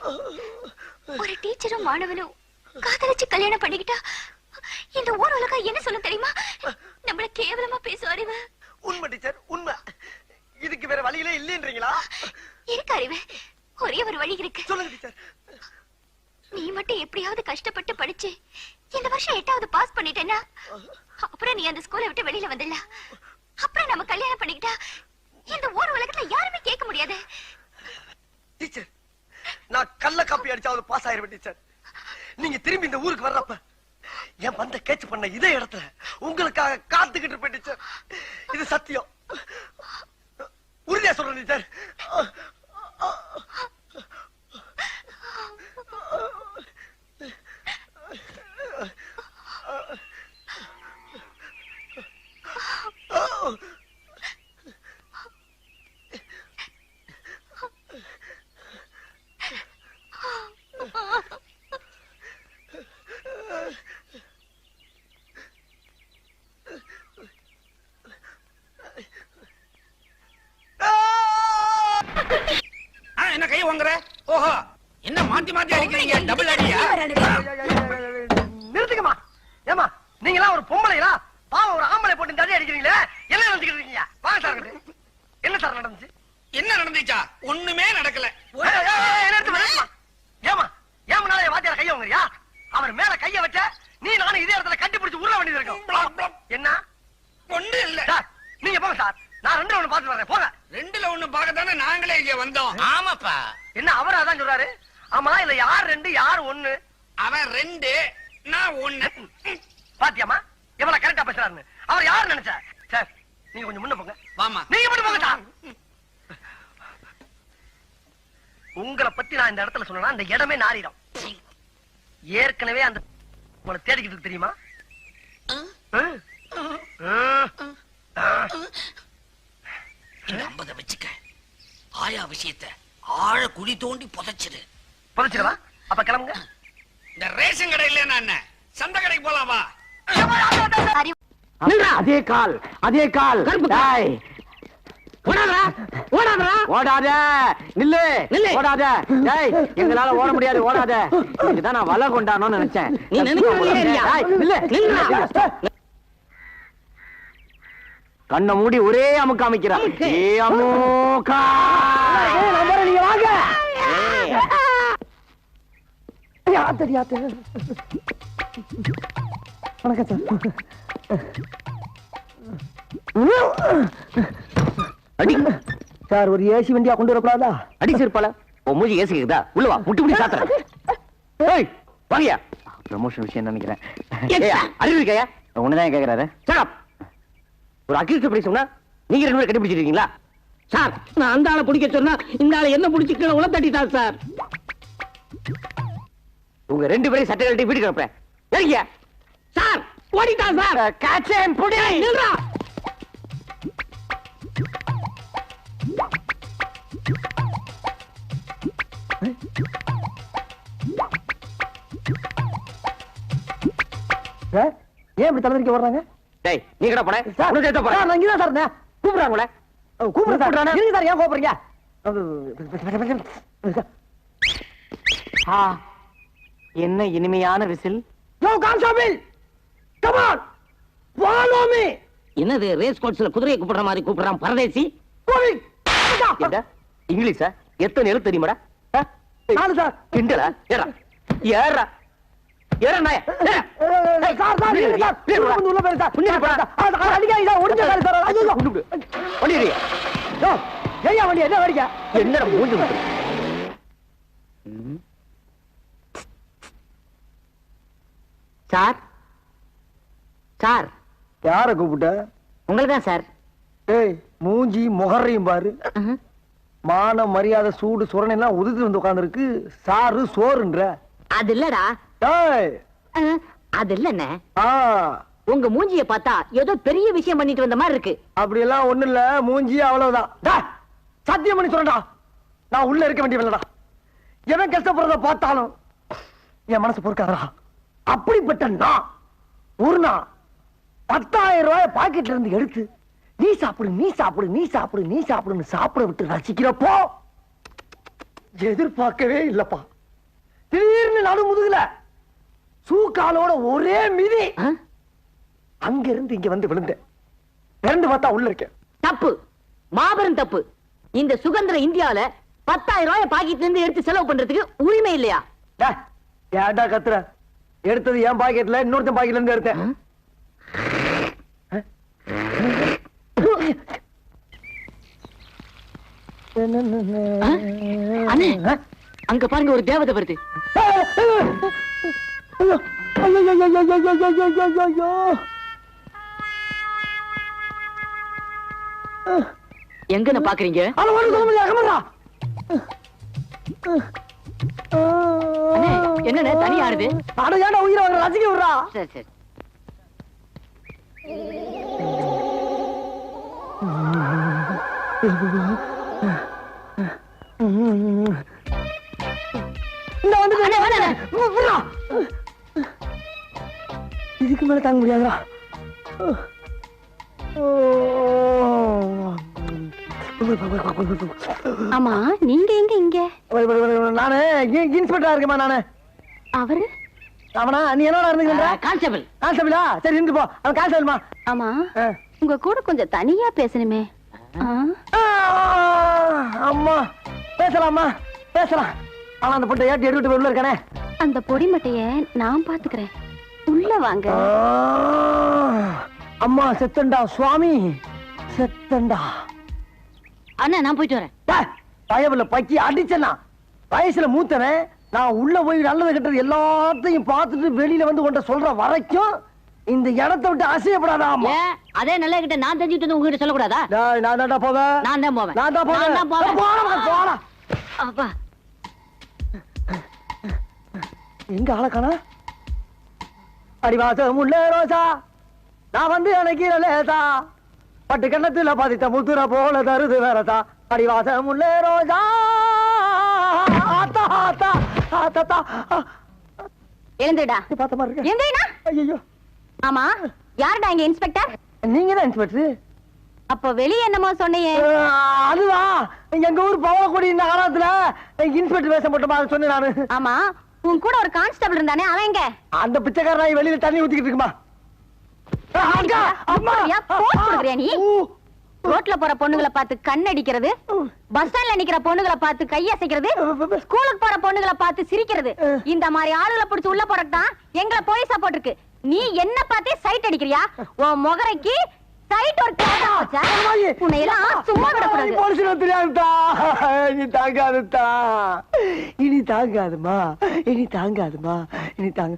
ஒரு டீச்சரும் மாணவனும் காதலிச்சு கல்யாணம் பண்ணிக்கிட்டா இந்த ஊர் உலகம் என்ன சொல்ல தெரியுமா? நம்மள கேவலமா பேசும் அறிவு.
உண்மை டீச்சர், உண்மை. இதுக்கு வேற வழியிலே இல்லைன்றீங்களா?
இருக்கு அறிவு, ஒரே ஒரு வழி இருக்கு.
சொல்லுங்க டீச்சர்.
நீ மட்டும் எப்படியாவது கஷ்டப்பட்டு படிச்சு இந்த வருஷம் 8வது பாஸ் பண்ணிட்டேன்னா அப்புறம் நீ அந்த ஸ்கூலை விட்டு வெளியில வந்துடலாம். அப்புறம் நம்ம கல்யாணம் பண்ணிக்கிட்டா இந்த ஊர் உலகத்துல யாருமே கேட்க முடியாது.
டீச்சர், நான் கள்ள காப்பி அடிச்சாவது பாஸ் ஆயிருவேன் டீச்சர். நீங்க திரும்பி இந்த ஊருக்கு வர்றப்ப என் பந்த கேட்ச் பண்ண இதே இடத்துல உங்களுக்காக காத்துக்கிட்டு இருப்பேன் டீச்சர். இது சத்தியம், உறுதியா சொல்றேன் டீச்சர்.
என்ன கை வாங்குற? ஓஹோ, என்ன மாத்தி மாத்தி அடிக்கிறீங்க? டபுள் அடியா? என்ன நடந்துச்சா? ஒண்ணுமே நடக்கல.
ஏமா ஏமனால வாத்தியார கைய வாங்குறியா? அவர் மேல கைய வச்ச நீ நானும் இதே இடத்துல கட்டிப்பிடிச்சு உருள வேண்டியது இருக்கும். என்ன
ஒண்ணு இல்ல.
நீங்க போங்க சார், நான் 2ல 1 பாத்து வரேன். போங்க.
2ல 1 பார்க்கத்தானே நாங்களே இங்க வந்தோம்.
ஆமாப்பா.
என்ன அவர் அதான் சொல்றாரு? ஆமா, இல்ல யார் 2 யார் 1?
அவன் 2 நான் 1.
பாத்தியாமா எவ்வளவு கரெக்டா பேசுறாருன்னு? அவர் யார் நினைச்சா? சார் நீங்க கொஞ்சம் முன்ன போங்க.
வாமா.
நீங்க மட்டும் போங்க சார். உங்களை பத்தி நான் இந்த இடத்துல சொன்னா இந்த இடமே நாரிடும். ஏற்கனவே அந்த உங்களை தேடிக்கிட்டு தெரியுமா?
இந்த 50 வச்சுக்க. ஆயா விஷயத்தை ஆழ குழி தோண்டி புதைச்சிரு.
புதைச்சிடவா? அப்ப கிளம்புங்க.
இந்த ரேஷன் கடை இல்லையா என்ன? சந்தை கடைக்கு போலாம் வா.
அதே கால் டேய். ஓடாத நில்லு ஓடாத டேய், எங்களால ஓட முடியாது, ஓடாத. இதுதான் நான் வலை கொண்டானோன்னு நினைச்சேன். நீ கண்ணை மூடி ஒரே அமுக்கு அமைக்கிறா. அமுக்கா நீங்க வாங்க.
வணக்கம்
அடி
சார், ஒரு ஏசி வண்டியா கொண்டு வரக்கூடாதா?
அடிச்சிருப்பால உன் மூஞ்சி ஏசி இருக்குதா? உள்ள வா, முட்டி முடி சாத்துறேன். ஏய் வாங்கயா. ப்ரமோஷன் விஷயம் நினைக்கிறேன். அறிவு இருக்கையா? ஒண்ணுதான் கேக்குறாரு. ஒரு அக்யூஸ்ட் பிடி சொன்னா நீங்க 2 பேரும் கண்டுபிடிச்சிருக்கீங்களா?
சார், நான் அந்த ஆளை பிடிக்க சொன்னா இந்த ஆளை என்ன பிடிச்சி கீழே உள்ள தட்டிட்டார் சார்.
உங்க 2 பேரையும் சட்டை கட்டி வீட்டுக்கு அனுப்புறேன். ஏறியா
சார், ஓடிட்டான் சார்.
காச்சேன் புடி.
நில்றா.
ஏன் இப்படி தலைவரிக்க வர்றாங்க?
டேய் நீ கடை போன
சார், நான் இங்கதான் சார் இருந்தேன்.
கூப்பிடுறாங்களே.
கூப்பிடுறேன் சார். இருங்க சார், ஏன் கோபுறீங்க?
என்ன இனிமையான விசில்.
யோ constable, come on, follow me.
என்னது ரேஸ் கோர்ஸ்ல குதிரையை கூப்பிடுற மாதிரி கூப்பிடுறான் பரதேசி?
என்ன இங்கிலீஷா? எத்தனை எழுத்து தெரியுமாடா?
4 சார்.
கிண்டலா? ஏறா ஏறா ஏறா நாய.
சார் சார், இருங்க சார். கொஞ்சம் உள்ள போய் சார். அடிக்காதீங்க சார், ஒடிஞ்ச கால் சார். ஐயோ
வண்டி
யோ ஏயா வண்டி என்ன வடிக்க?
என்னடா மூஞ்சி விட்டு.
சார் சார்,
யார கூப்பிட்ட?
உங்களுதான் சார்.
ஏய், மூஞ்சி முகரையும் பாரு. மான மரியாதை சூடு சுரணை எல்லாம் உதிர்த்து வந்து உட்கார்ந்து இருக்கு. சாரு சோறுன்ற.
அது இல்லடா.
ஏய்,
அது இல்லண்ணே,
ஆ
உங்க மூஞ்சிய பார்த்தா ஏதோ பெரிய விஷயம் பண்ணிட்டு வந்த மாதிரி இருக்கு.
அப்படி எல்லாம் ஒண்ணு இல்ல, மூஞ்சி அவ்வளவுதான். டேய், சத்தியம் பண்ணி சொல்றேன்டா, நான் உள்ள இருக்க வேண்டியவன்டா. எவன் கஷ்டப்படுறத பார்த்தாலும் என் மனசு பொறுக்காதா. அப்படிப்பட்ட நான் ஒரு நாள் 10,000 ரூபாய் பாக்கெட்ல இருந்து எடுத்து நீ சாப்பிடு நீ சாப்பிடு நீ சாப்பிடு நீ சாப்பிடுன்னு சாப்பிட விட்டு ரசிக்கிறப்போ எதிர்பார்க்கவே இல்லப்பா. திடீர்னு நடு முதுகுல சூக்காலோட ஒரே மிதி. அங்க இருந்து இங்க வந்து விழுந்தேன். பிறந்து பார்த்தா உள்ள இருக்கேன்.
தப்பு, மாபெரும் தப்பு. இந்த சுதந்திர இந்தியாவில 10,000 ரூபாய் பாக்கெட்ல இருந்து எடுத்து செலவு பண்றதுக்கு உரிமை இல்லையா?
ஏன்டா கத்துற? எடுத்தது என் பாக்கெட்ல, இன்னொருத்தன் பாக்கெட்ல இருந்து எடுத்தேன்.
அண்ணே, அங்க பாருங்க, ஒரு தேவதை வருது. எங்க பாக்குறீங்க? என்ன தனி ஆடுது?
அட ஏன்டா உயிரை வாங்குற? ரசிக்க விடுறா.
சரி சரி.
இதுக்கு மேல தாங்க முடியாதுடா.
ஆமா, நீங்க எங்க இங்க?
நானு இன்ஸ்பெக்டரா இருக்கேமா. நானு
அவரு
அவனா? நீ என்னடா இருந்துக்கிற?
கான்ஸ்டபிள்.
கான்ஸ்டபிளா? சரி இருந்து போ. அவன் கான்ஸ்டபிள்மா.
ஆமா, உங்க கூட கொஞ்சம் தனியா பேசணுமே.
அம்மா பேசலாமா பேசலாம். ஆனா அந்த பொட்டை ஏட்டி எடுத்துட்டு உள்ள இருக்கானே.
அந்த பொடி மட்டைய நான் பாத்துக்கிறேன். உள்ள வாங்க.
அம்மா செத்தண்டா சுவாமி செத்தண்டா.
அண்ணா நான் போயிட்டு வரேன்.
பயவுல பக்கி அடிச்சனா வயசுல மூத்தவன். நான் உள்ள போய் நல்லது கெட்டது எல்லாத்தையும் பார்த்துட்டு வெளியில வந்து கொண்ட சொல்ற வரைக்கும் இந்த இடத்தை விட்டு அசையப்படாதா.
அதே நல்ல கிட்ட நான் தெரிஞ்சுட்டு வந்து உங்ககிட்ட சொல்லக்கூடாதா?
நான் தான்டா போவேன்.
நான் தான் போவேன்.
நான் தான் போவேன். போடா
அப்பா
எங்க ஆளக்கானா? அடிவாசம் உள்ள ரோசா நான் வந்து எனக்கு லேசா பட்டு கண்ணத்துல பாதித்த முத்துற போல தருது வேறதா. அடிவாசம் உள்ள ரோசா ஆத்தா ஆத்தா ஆத்தா
எழுந்துடா.
பார்த்த மாதிரி இருக்கு.
எங்கேனா?
ஐயோ
ஆமா யாருடா இங்க இன்ஸ்பெக்டர்?
நீங்க தான் இன்ஸ்பெக்டர்.
அப்ப வெளிய என்னமோ சொன்னியே?
அதுதான் எங்க ஊர் பவளக்குடி நகரத்துல இன்ஸ்பெக்டர் வேஷம் போட்டு சொன்னேன் நானு.
ஆமா உன் கூட ஒரு கான்ஸ்டபிள் இருந்தானே அவன் எங்க?
அந்த பிச்சைக்காரன் வெளியில தண்ணி ஊத்திக்கிட்டு இருக்குமா.
நீ ரோட்ல போற பொண்ணுகளை பார்த்து கண் அடிக்கிறது, பஸ் ஸ்டாண்ட்ல நிக்கிற பொண்ணுகளை பார்த்து கையசைக்கிறது, ஸ்கூலுக்கு போற பொண்ணுகளை பார்த்து சிரிக்கிறது, இந்த மாதிரி ஆளுகளை பிடிச்சு உள்ள போறதுதான் எங்களை போலீஸா போட்டிருக்கு. நீ என்ன பார்த்தே சைட் அடிக்கிறியா? உன் முகரைக்கு சைட் ஒரு கேடா வச்சா உன்னை எல்லாம் சும்மா விடக்கூடாது.
போலீஸ் தெரியாதுதா. இனி தாங்காதுதா. இனி தாங்காதுமா. இனி தாங்காதுமா. இனி தாங்க.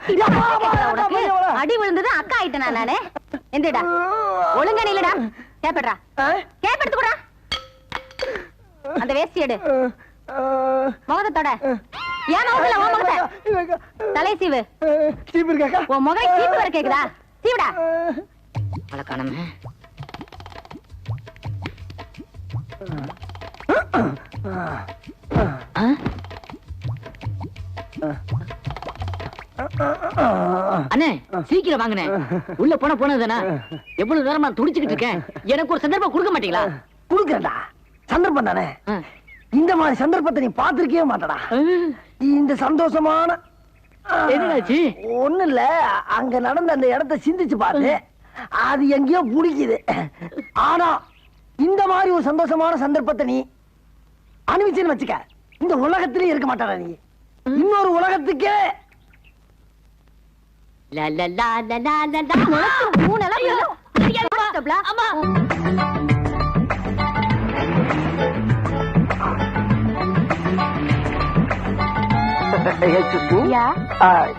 அடி விழுந்தது அக்கா ஆயிட்டேனா நானு? எந்தடா ஒழுங்கா நில்லுடா. கேப்படா கேப்படுத்து கூட அந்த வேஷ்டி எடு. முகத்தோட ஏன் முகத்துல உன் முகத்தை தலை சீவு.
சீப்பு இருக்காக்கா?
உன் முகம் சீப்பு வர கேக்குதா? சீவுடா. அழகானமே அண்ணே சீக்கிரம் வாங்கண்ணே. உள்ள போனதுதானே எவ்வளவு நேரமா துடிச்சுக்கிட்டு இருக்கேன். எனக்கு ஒரு சந்தர்ப்பம் கொடுக்க மாட்டீங்களா?
குடுக்கறடா. சந்தர்ப்பம் தானே. இந்த மாதிரி சந்தர்ப்பத்தை நீ பாத்திருக்கவே மாட்டடா. இந்த சந்தோஷமான
என்னாச்சு?
ஒண்ணு இல்ல, அங்க நடந்த அந்த இடத்தை சிந்திச்சு பாரு. அது எங்கேயோ புடிக்குது. ஆனா இந்த மாதிரி ஒரு சந்தோஷமான சந்தர்ப்பத்தை நீ அனுபவிச்சுன்னு வச்சுக்க, இந்த உலகத்திலே இருக்க மாட்டாடா நீ. இன்னொரு உலகத்துக்கே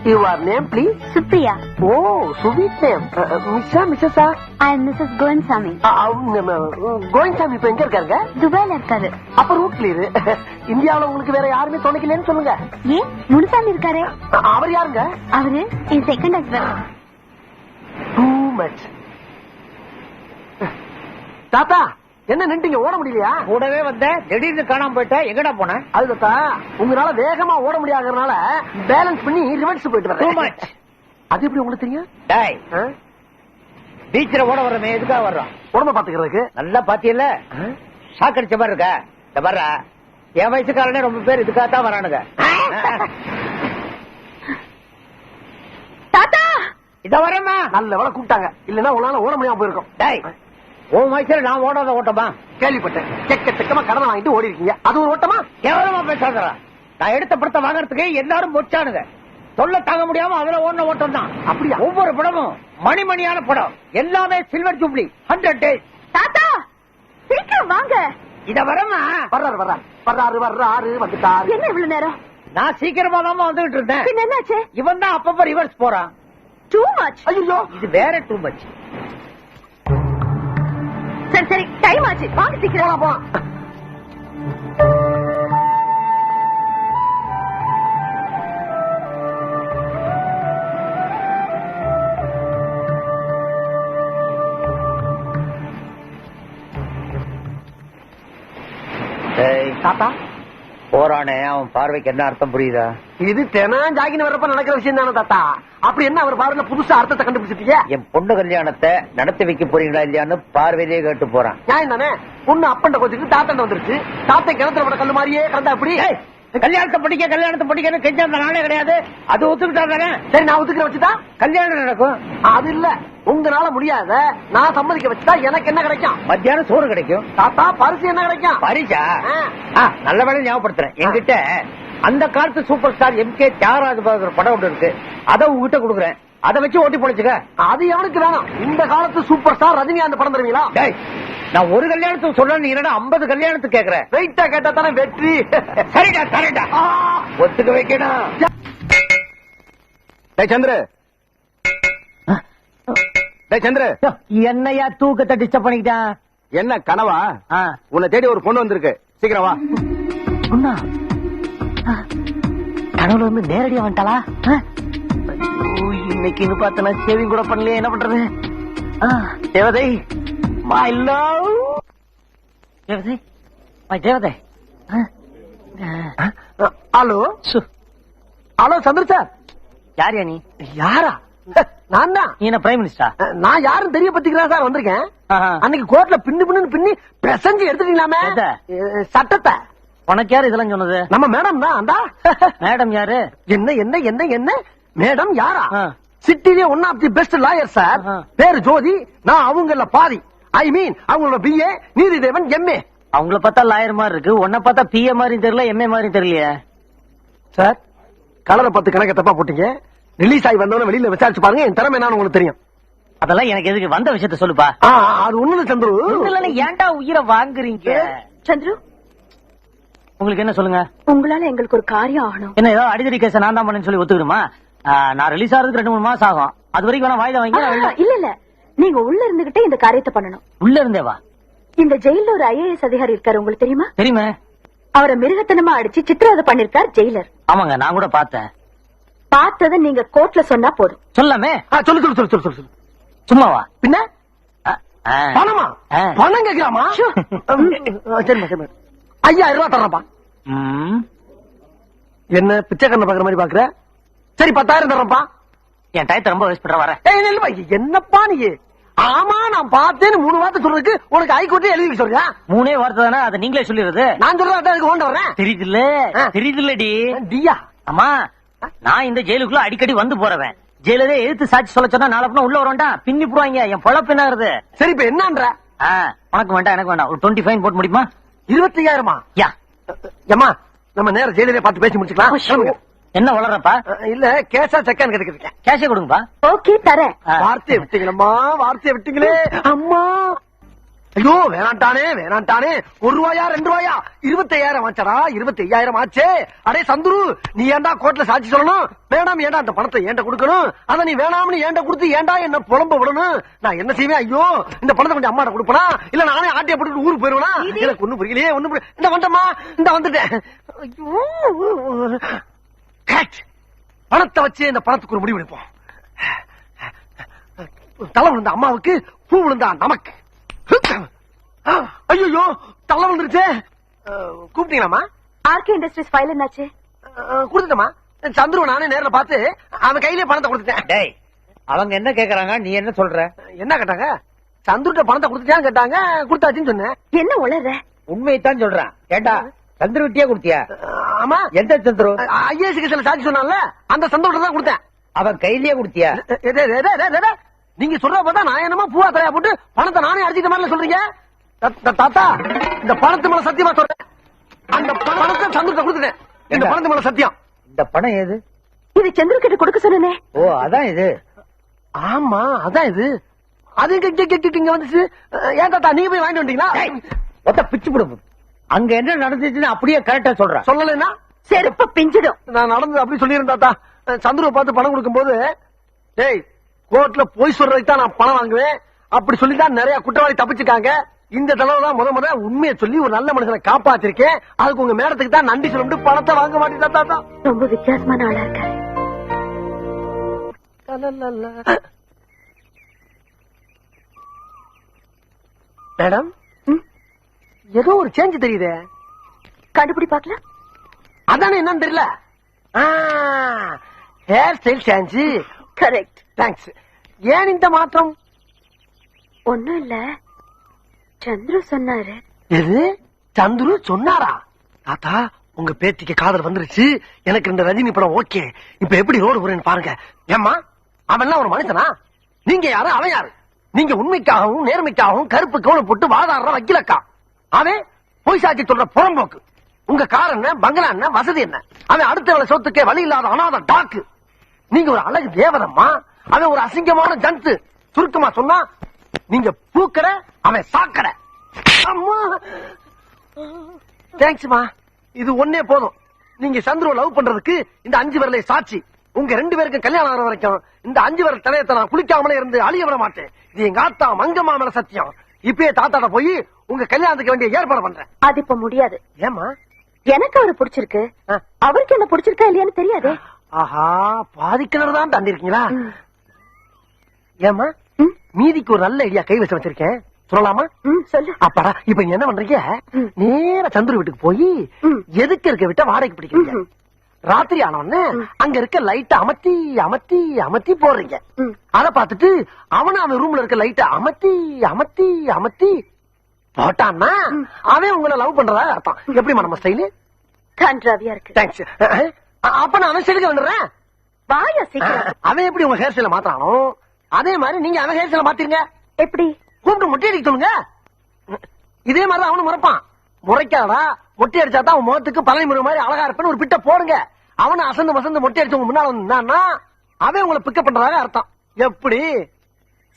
Your name, please?
Supriya.
Oh, sweet name. Missa, Mrs.
I am Mrs. Goinsamy.
Koyinsami இப்ப எங்க இருக்காருங்க?
துபாயில இருக்காரு.
அப்ப ரூட் கிளியர். இந்தியாவுல உங்களுக்கு வேற யாருமே துணைக்கலன்னு சொல்லுங்க.
ஏன் முனுசாமி இருக்காரு?
அவர் யாருங்க?
அவரு என் செகண்ட் ஹஸ்பண்ட்.
Too much. தாத்தா என்ன நின்றுங்க? ஓட முடியலையா?
கூடவே வந்த திடீர்னு காணாம போயிட்ட. எங்கடா போன?
அது தாத்தா உங்களால வேகமா ஓட முடியாதனால பேலன்ஸ் பண்ணி ரிவர்ஸ் போயிட்டு வரேன். அது எப்படி உங்களுக்கு தெரியும்?
டேய் பீச்ல ஓட வர்றமே எதுக்காக வர்றோம்?
உடம்ப பாத்துக்கிறதுக்கு.
நல்லா பாத்தியல்ல சாக்கடிச்ச மாதிரி இருக்க. இந்த வர்ற என் வயசுக்காரனே ரொம்ப பேர் இதுக்காகத்தான் வரானுங்க.
தாத்தா
இத வரமா
நல்ல வேலை கூப்பிட்டாங்க. இல்லன்னா உங்களால ஓட முடியாம போயிருக்கும்.
டேய் உன் வயசுல நான் ஓடாத ஓட்டமா?
கேள்விப்பட்டேன். செக்கமா கடனை வாங்கிட்டு ஓடி இருக்கீங்க. அது ஒரு ஓட்டமா?
கேவலமா பேசாதடா. நான் எடுத்த படத்தை வாங்கறதுக்கு எல்லாரும் பொச்சானுங்க. சொல்ல தாங்க முடியாம அதுல ஓடின ஓட்டம் தான்.
அப்படியா?
ஒவ்வொரு படமும் மணிமணியான படம். எல்லாமே சில்வர் ஜூப்ளி 100 days.
தாத்தா சீக்கிரம் வாங்க.
இத வரமா
வர்றாரு வந்துட்டாரு.
என்ன இவ்வளவு நேரம்?
நான் சீக்கிரமா தான் வந்துகிட்டு இருந்தேன்.
பின்ன என்னாச்சு?
இவன் தான் அப்பப்ப ரிவர்ஸ் போறான்.
Too much.
ஐயோ
இது வேற டூ மச்.
சரி சரி டைம் ஆச்சு வாங்க சீக்கிரம்
போ.
தாத்தா போறானே அவன் பார்வைக்கு என்ன அர்த்தம் புரியுதா?
இது தினம் ஜாகின் வர்றப்ப நடக்கிற விஷயம் தானே தாத்தா. அப்படி என்ன அவர் பார்வையில புதுசா அர்த்தத்தை கண்டுபிடிச்சிட்டீங்க?
என் பொண்ணு கல்யாணத்தை நடத்தி வைக்க போறீங்களா இல்லையான்னு பார்வையிலேயே கேட்டு போறான்.
நியாயம் தானே. பொண்ணு அப்பண்ட கொஞ்சம் தாத்தண்ட வந்துருச்சு. தாத்தை கிணத்துல போட கல்லு மாதிரியே கண்டா அப்படி.
கல்யாணத்தை படிக்கன்னு கெஞ்ச அந்த நாளே கிடையாது. அது ஒத்துக்கிட்டா தானே.
சரி நான் ஒத்துக்கிற வச்சுதான்
கல்யாணம் நடக்கும்.
அது இல்ல உங்களால முடியாத நான் சம்மதிக்க வச்சுட்டா எனக்கு என்ன கிடைக்கும்?
மத்தியானம் சோறு கிடைக்கும்.
தாத்தா பரிசு என்ன கிடைக்கும்?
பரிசா? நல்ல வேலை ஞாபகப்படுத்துறேன். என்கிட்ட அந்த காலத்து சூப்பர் ஸ்டார் MK தியாகராஜ படம் ஒன்று இருக்கு. அதை உங்ககிட்ட கொடுக்குறேன். அதை வச்சு ஓட்டி பொழைச்சுக்க.
அது எவனுக்கு வேணும்? இந்த காலத்து சூப்பர் ஸ்டார் ரஜினிகாந்த் படம் தருவீங்களா?
நான் ஒரு கல்யாணத்துக்கு சொல்றேன், நீ என்னடா 50 கல்யாணத்துக்கு கேக்குறேன்.
வெயிட்டா கேட்டா தானே வெற்றி.
சரிடா சரிடா, ஒத்துக்க வைக்கணும்.
சந்திர சந்திர,
என்னையா தூக்கத்தை டிஸ்டர்ப் பண்ணிக்கிட்டான்?
என்ன கனவா? உன்னை தேடி ஒரு பொண்ணு வந்திருக்கு, சீக்கிரம் வா.
பொண்ணா? கனவுல வந்து நேரடியா வந்துட்டாளா? இன்னைக்கு பார்த்தா சேவிங் கூட பண்ணலையே, என்ன பண்றது? தேவதை, மை லவ். தேவதை, மை தேவதை. ஹலோ ஹலோ சந்திர சார்.
யாரியா நீ?
யாரா? நான் தான்.
நீ என்ன பிரைம் மினிஸ்டரா?
நான் யாரும் தெரிய பத்திக்கிறேன் சார் வந்திருக்கேன். அன்னைக்கு கோர்ட்ல பின்னு பிரசஞ்சு எடுத்துட்டீங்களாமே சட்டத்தை.
உனக்கு யாரு இதெல்லாம் சொன்னது?
நம்ம மேடம் தான். அந்த
மேடம் யாரு?
என்ன என்ன என்ன என்ன மேடம் யாரா? சிட்டிலே one of the best lawyer sir. பேரு ஜோதி. நான் அவங்கள பாதி. ஐ மீன் அவங்களோட BA, நீதிதேவன் MA.
அவங்கள பார்த்தா லாயர் மாதிரி இருக்கு, உன்னை பார்த்தா PA மாதிரி தெரியல, MA மாதிரி தெரியலையே
சார். கலரை 10 கணக்க தப்பா போட்டீங்க. ரிலீஸ் ஆகி வந்தவன வெளியில விசாரிச்சு பாருங்க, என் திறமை என்னன்னு உங்களுக்கு தெரியும்.
அதெல்லாம் எனக்கு எதுக்கு, வந்த விஷயத்த சொல்லுப்பா.
அது ஒண்ணு சந்துரு.
ஏன்டா உயிரை வாங்குறீங்க?
சந்துரு,
உங்களுக்கு என்ன சொல்லுங்க?
உங்களால எங்களுக்கு ஒரு காரியம் ஆகணும்.
என்ன ஏதோ அடிதடி கேஸ நான் தான் பண்ணேன்னு சொல்லி ஒத்துக்கணுமா? நான் ரிலீஸ் ஆகிறதுக்கு 2-3 மாசம் ஆகும். அது வரைக்கும் வேணா வாய்தா வாங்கி.
இல்ல இல்ல, நீங்க உள்ள இருந்துகிட்டே இந்த காரியத்தை பண்ணணும்.
உள்ள இருந்தே வா.
இந்த ஜெயில ஒரு IAS அதிகாரி இருக்காரு, உங்களுக்கு தெரியுமா?
தெரியுமே.
அவரை மிருகத்தனமா அடிச்சு சித்திரவதை பண்ணிருக்கார் ஜெயிலர்.
ஆமாங்க, நான் கூட பார்த்தேன்.
பார்த்ததை நீங்க கோர்ட்ல சொன்னா போதும்.
சொல்லாமே.
சொல்லு சொல்லு சொல்லு சொல்லு சொல்லு.
சும்மாவா?
பின்ன பணமா? பணம் கேட்கலாமா? சரி சரி, 5000 ரூபாய் தர்றப்பா. என்ன பிச்சைக்காரனை பாக்குற மாதிரி பாக்குற? சரி 10,000 தர்றப்பா.
என் டயத்தை ரொம்ப வேஸ்ட் பண்ற. வரேன்.
என்னப்பா நீ? ஆமா நான் பார்த்தேன்னு 3 வார்த்தை சொல்றதுக்கு உனக்கு ஹைகோர்ட்டே எழுதி சொல்றியா?
3 வார்த்தை தானே, அதை நீங்களே சொல்லிடுறது.
நான் சொல்றேன் கொண்டு வரேன்.
தெரியுதுல்ல? தெரியுதுல்லடி
டியா?
ஆமா, நான் இந்த ஜெயிலுக்குள்ள அடிக்கடி வந்து போறவன். ஜெயிலரே எதிர்த்து சாட்சி சொல்ல சொன்னா நாளை உள்ள வரவேண்டா, பின்னி போடுவாங்க. என் பொழப்பு என்ன ஆகுது?
சரி இப்ப என்னன்ற?
உனக்கு வேண்டாம் எனக்கு வேண்டாம், ஒரு 20 ஃபைன் போட்டு முடியுமா?
25,000? யா ஏமா, நம்ம நேரம் ஜெயிலரே பார்த்து பேசி முடிச்சுக்கலாம்.
என்ன வளர்றப்பா?
இல்ல கேஷா செக்கான்னு கேட்டுக்கிட்டு.
கேஷே கொடுங்கப்பா.
ஓகே தரேன்.
வார்த்தையை விட்டீங்களம்மா, வார்த்தையை விட்டீங்களே அம்மா. ஐயோ வேணாண்டானே வேணாண்டானே. 1 ரூபாயா 2 ரூபாயா? 25,000 ஆச்சடா. 25,000 ஆச்சே. அடே சந்துரு, நீ ஏன்டா கோர்ட்ல சாட்சி சொல்லணும்? வேணாம் ஏன்டா அந்த பணத்தை ஏன்ட கொடுக்கணும்? அத நீ வேணாம்னு ஏன்ட கொடுத்து ஏன்டா என்ன புலம்ப விடணும்? நான் என்ன செய்வேன்? ஐயோ இந்த பணத்தை கொஞ்சம் அம்மாட்ட கொடுப்பனா, இல்ல நானே ஆட்டிய போட்டு ஊருக்கு போயிருவேனா? எனக்கு ஒண்ணு புரியலையே, ஒண்ணு இந்த வந்துட்டமா, இந்த வந்துட்டேன். ஐயோ பணத்தை வச்சு இந்த பணத்துக்கு ஒரு முடிவு எடுப்போம். தலை விழுந்த அம்மாவுக்கு, பூ விழுந்தா நமக்கு. ஐயோ தலை விழுந்துருச்சு. கூப்பிட்டீங்களாமா?
ஆர்கே இண்டஸ்ட்ரீஸ் ஃபைல் என்னாச்சு?
கொடுத்துட்டமா. சந்துரு நானே நேரில் பார்த்து அவன் கையிலே பணத்தை கொடுத்துட்டேன்.
டேய், அவங்க என்ன கேக்குறாங்க, நீ என்ன சொல்ற?
என்ன கேட்டாங்க? சந்துருட்ட பணத்தை கொடுத்துட்டான்னு கேட்டாங்க. கொடுத்தாச்சுன்னு சொன்னேன்.
என்ன உளற?
உண்மையைத்தான் சொல்றான். கேட்டா சந்துரு விட்டியா கொடுத்தியா?
ஆமா.
எந்த சந்துரு?
ஐஏஎஸ் கேஸ்ல சாட்சி சொன்னால அந்த சந்தோஷம் தான் கொடுத்தேன்.
அவன் கையிலேயே கொடுத்தியா?
நீங்க சொல்ற பார்த்தா நான் என்னமா பூவா தலையா போட்டு பணத்தை நானே அடிச்சிட்ட மாதிரி சொல்றீங்க. தாத்தா இந்த பணத்து மேல சத்தியமா சொல்றேன், அந்த பணத்தை சந்துருட்ட கொடுத்துட்டேன். இந்த பணத்து மேல சத்தியம்.
இந்த பணம் ஏது?
இது சந்துரு கிட்ட கொடுக்க சொன்னே.
ஓ அதான் இது.
ஆமா அதான் இது. அது இங்க வந்துச்சு. ஏன் தாத்தா நீங்க போய் வாங்கிட்டு வந்தீங்களா?
ஒத்த பிச்சு போடும். அங்க என்ன நடந்துச்சுன்னு அப்படியே கரெக்டா சொல்றேன்.
சொல்லலைன்னா
செருப்ப பிஞ்சிடும்.
நான் நடந்தது அப்படி சொல்லிருந்தேன் தாத்தா. சந்துருவை பார்த்து பணம் கொடுக்கும் போது, டேய் கோர்ட்ல போய் சொல்றதுக்கு தான் நான் பணம் வாங்குவேன் அப்படி சொல்லிதான் நிறைய குற்றவாளி தப்பிச்சுக்காங்க. இந்த தடவை தான் முத உண்மையை சொல்லி ஒரு நல்ல மனுஷனை காப்பாத்திருக்கேன். அதுக்கு உங்க மேடத்துக்கு தான் நன்றி சொல்லிட்டு பணத்தை வாங்க மாட்டேன் தாத்தா.
ரொம்ப வித்தியாசமான ஆளா இருக்காரு.
மேடம் ஏதோ ஒரு சேஞ்ச் தெரியுதே.
கண்டுபிடி பாக்கலாம்.
அதானே என்னன்னு தெரியல. Hair style change.
Correct.
Thanks. ஏன் இந்த மாற்றம்?
ஒண்ணும் இல்ல, சந்துரு சொன்னாரு.
எது? சந்துரு சொன்னாரா? தாத்தா உங்க பேத்திக்கு காதல் வந்துருச்சு. எனக்கு இந்த ரஜினி படம் ஓகே. இப்ப எப்படி ரோடு போறேன்னு பாருங்க. ஏம்மா அவன் ஒரு மனுஷனா? நீங்க யாரு அவன் யாரு? நீங்க உண்மைக்காகவும் நேர்மைக்காகவும் கருப்பு கவுனம் போட்டு வாதாடுற வக்கீலக்கா. அவன் பொய் சாட்சி சொல்ற புறம்போக்கு. உங்க கார் என்ன, பங்களா என்ன, வசதி என்ன? அவன் அடுத்த வேலை சொத்துக்கே வழி இல்லாத அனாத டாக்கு. நீங்க ஒரு அழகு தேவதம்மா, அவன் ஒரு அசிங்கமான ஜந்து. சுருக்கமா சொன்னா நீங்க பூக்கடை, அவன் சாக்கடை. அம்மா தேங்க்ஸ்மா, இது ஒன்னே போதும். நீங்க சந்துருவ லவ் பண்றதுக்கு இந்த 5 விரலை சாட்சி. உங்க 2 பேருக்கு கல்யாணம் ஆகிற வரைக்கும் இந்த 5 விரல் தலையத்தை நான் குளிக்காமலே இருந்து அழிய விட மாட்டேன். இது எங்க ஆத்தா மங்கம்மா மேல சத்தியம். இப்பயே தாத்தாட்ட போய் உங்க கல்யாணத்துக்கு வேண்டிய ஏற்பாடு பண்றேன்.
அது இப்ப முடியாது.
ஏமா?
எனக்கு அவரு பிடிச்சிருக்கு, அவருக்கு என்ன பிடிச்சிருக்கா இல்லையான்னு தெரியாது.
ஆஹா, பாதிக்கிணறு தான் தாண்டி இருக்கீங்களா? ஏமா, மீதிக்கு ஒரு நல்ல ஐடியா கை வச்சு வச்சிருக்கேன், சொல்லலாமா?
சொல்லு.
அப்பாடா, இப்ப நீங்க என்ன பண்றீங்க? நேரா சந்துரு வீட்டுக்கு போய் எதுக்கு இருக்க விட்ட வாடகைக்கு பிடிக்கிறீங்க. ராத்திரி ஆனவொன்னு அங்க இருக்க லைட்ட அமர்த்தி அமர்த்தி அமர்த்தி போடுறீங்க. அத பாத்துட்டு அவனும் அவன் ரூம்ல இருக்க லைட்ட அமர்த்தி அமர்த்தி அமர்த்தி போட்டான்னா அவன் உங்களை லவ் பண்றதா அர்த்தம். எப்படி நம்ம ஸ்டைலு?
கன்றாவியா இருக்கு.
தேங்க்ஸ். அப்ப நான் அவன் ஸ்டைலுக்கு வந்துடுறேன்.
வாயா சீக்கிரம்.
அவன் எப்படி உங்க ஹேர் ஸ்டைல மாத்தானோ அதே மாதிரி நீங்க அவன் ஹேர் ஸ்டைல மாத்திருங்க.
எப்படி?
கூப்பிட்டு மொட்டை அடிக்க சொல்லுங்க. இதே மாதிரிதான் அவனும் முறைப்பான். முறைக்காதா, மொட்டை அடிச்சா தான் அவன் முகத்துக்கு பழனி முறை மாதிரி அழகா இருப்பேன்னு ஒரு பிட்ட போடுங்க. அவனை அசந்து மசந்து மொட்டை அடிச்சவங்க முன்னால வந்தான்னா அவன் உங்களை பிக்கப் பண்றதாக அர்த்தம். எப்படி?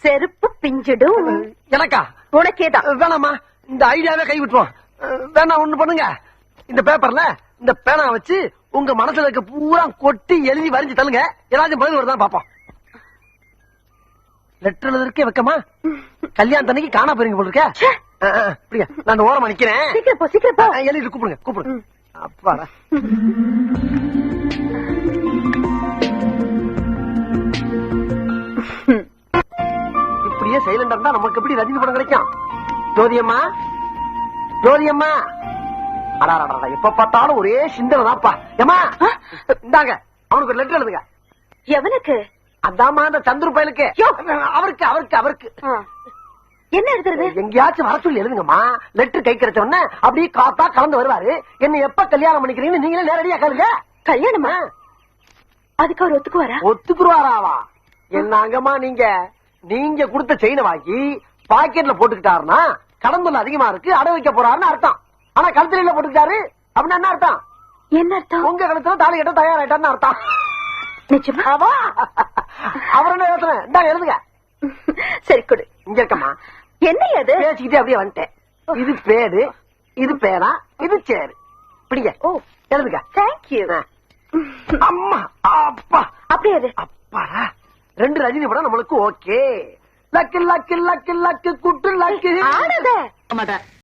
செருப்பு பிஞ்சிடும்.
எனக்கா?
உனக்கேதான்.
வேணாமா, இந்த ஐடியாவே கை விட்டுருவான். வேணா ஒண்ணு பண்ணுங்க, இந்த பேப்பர்ல இந்த பேனா வச்சு உங்க மனசுல இருக்க பூரா கொட்டி எழுதி வரைஞ்சு தள்ளுங்க. ஏதாச்சும் பதில் வருதான் பாப்போம். லெட்டர் எழுதுறதுக்கே வைக்கமா? கல்யாணத்தன்னைக்கு காணா போறீங்க போல இருக்க. அப்படியா? நான் ஓரமா நிக்கிறேன்.
சீக்கிரம் போ, சீக்கிரம் போ.
எழுதி கூப்பிடுங்க, கூப்பிடுங்க. அப்பாடா. இப்படியே சைலண்டா இருந்தா நமக்கு எப்படி ரஜினி படம் கிடைக்கும்? ஜோதியம்மா, ஜோதியம்மா. அடாடா, எப்ப பார்த்தாலும் ஒரே சிந்தனை தான்ப்பா. ஏமா, இந்தாங்க அவனுக்கு ஒரு லெட்டர் எழுதுங்க.
எவனுக்கு?
அதாம்மா அந்த சந்துரு பயலுக்கு. அவருக்கு அவருக்கு அவருக்கு
என்ன எழுதுறது?
எங்கேயாச்சும் வர சொல்லி எழுதுங்கம்மா. லெட்டர் கை கிடைச்ச உடனே அப்படியே காத்தா கலந்து வருவாரு. என்ன எப்ப கல்யாணம் பண்ணிக்கிறீங்கன்னு நீங்களே நேரடியா கேளுங்க.
கல்யாணமா? அதுக்கு அவர் ஒத்துக்குவாரா?
ஒத்துக்குருவாராவா? என்னங்கம்மா நீங்க நீங்க கொடுத்த செயினை வாங்கி பாக்கெட்ல போட்டுக்கிட்டாருன்னா கடன் தொல்லை அதிகமா இருக்கு, அடை வைக்க போறாருன்னு அர்த்தம். ஆனா கழுத்துல போட்டுக்கிட்டாரு அப்படின்னா என்ன அர்த்தம்?
என்ன அர்த்தம்?
உங்க கழுத்துல தாலி கட்ட தயாராயிட்டான்னு அர்த்தம்.
நிச்சயமா?
அவர் என்ன யோசனை? இந்தாங்க எழுதுங்க.
சரி கொடு.
இங்க இருக்கம்மா.
என்ன அது?
பேசிக்கிட்டே அப்படியே வந்துட்டேன். இது பேரு, இது பேனா, இது சேரு. பிடிங்க.
ஓ,
எழுதுங்க.
தேங்க்யூ.
அம்மா, அப்பா.
அப்படியே அது.
அப்பாடா, 2 ரஜினி படம் நம்மளுக்கு okay. Luck luck luck luck good luck.
ஆனத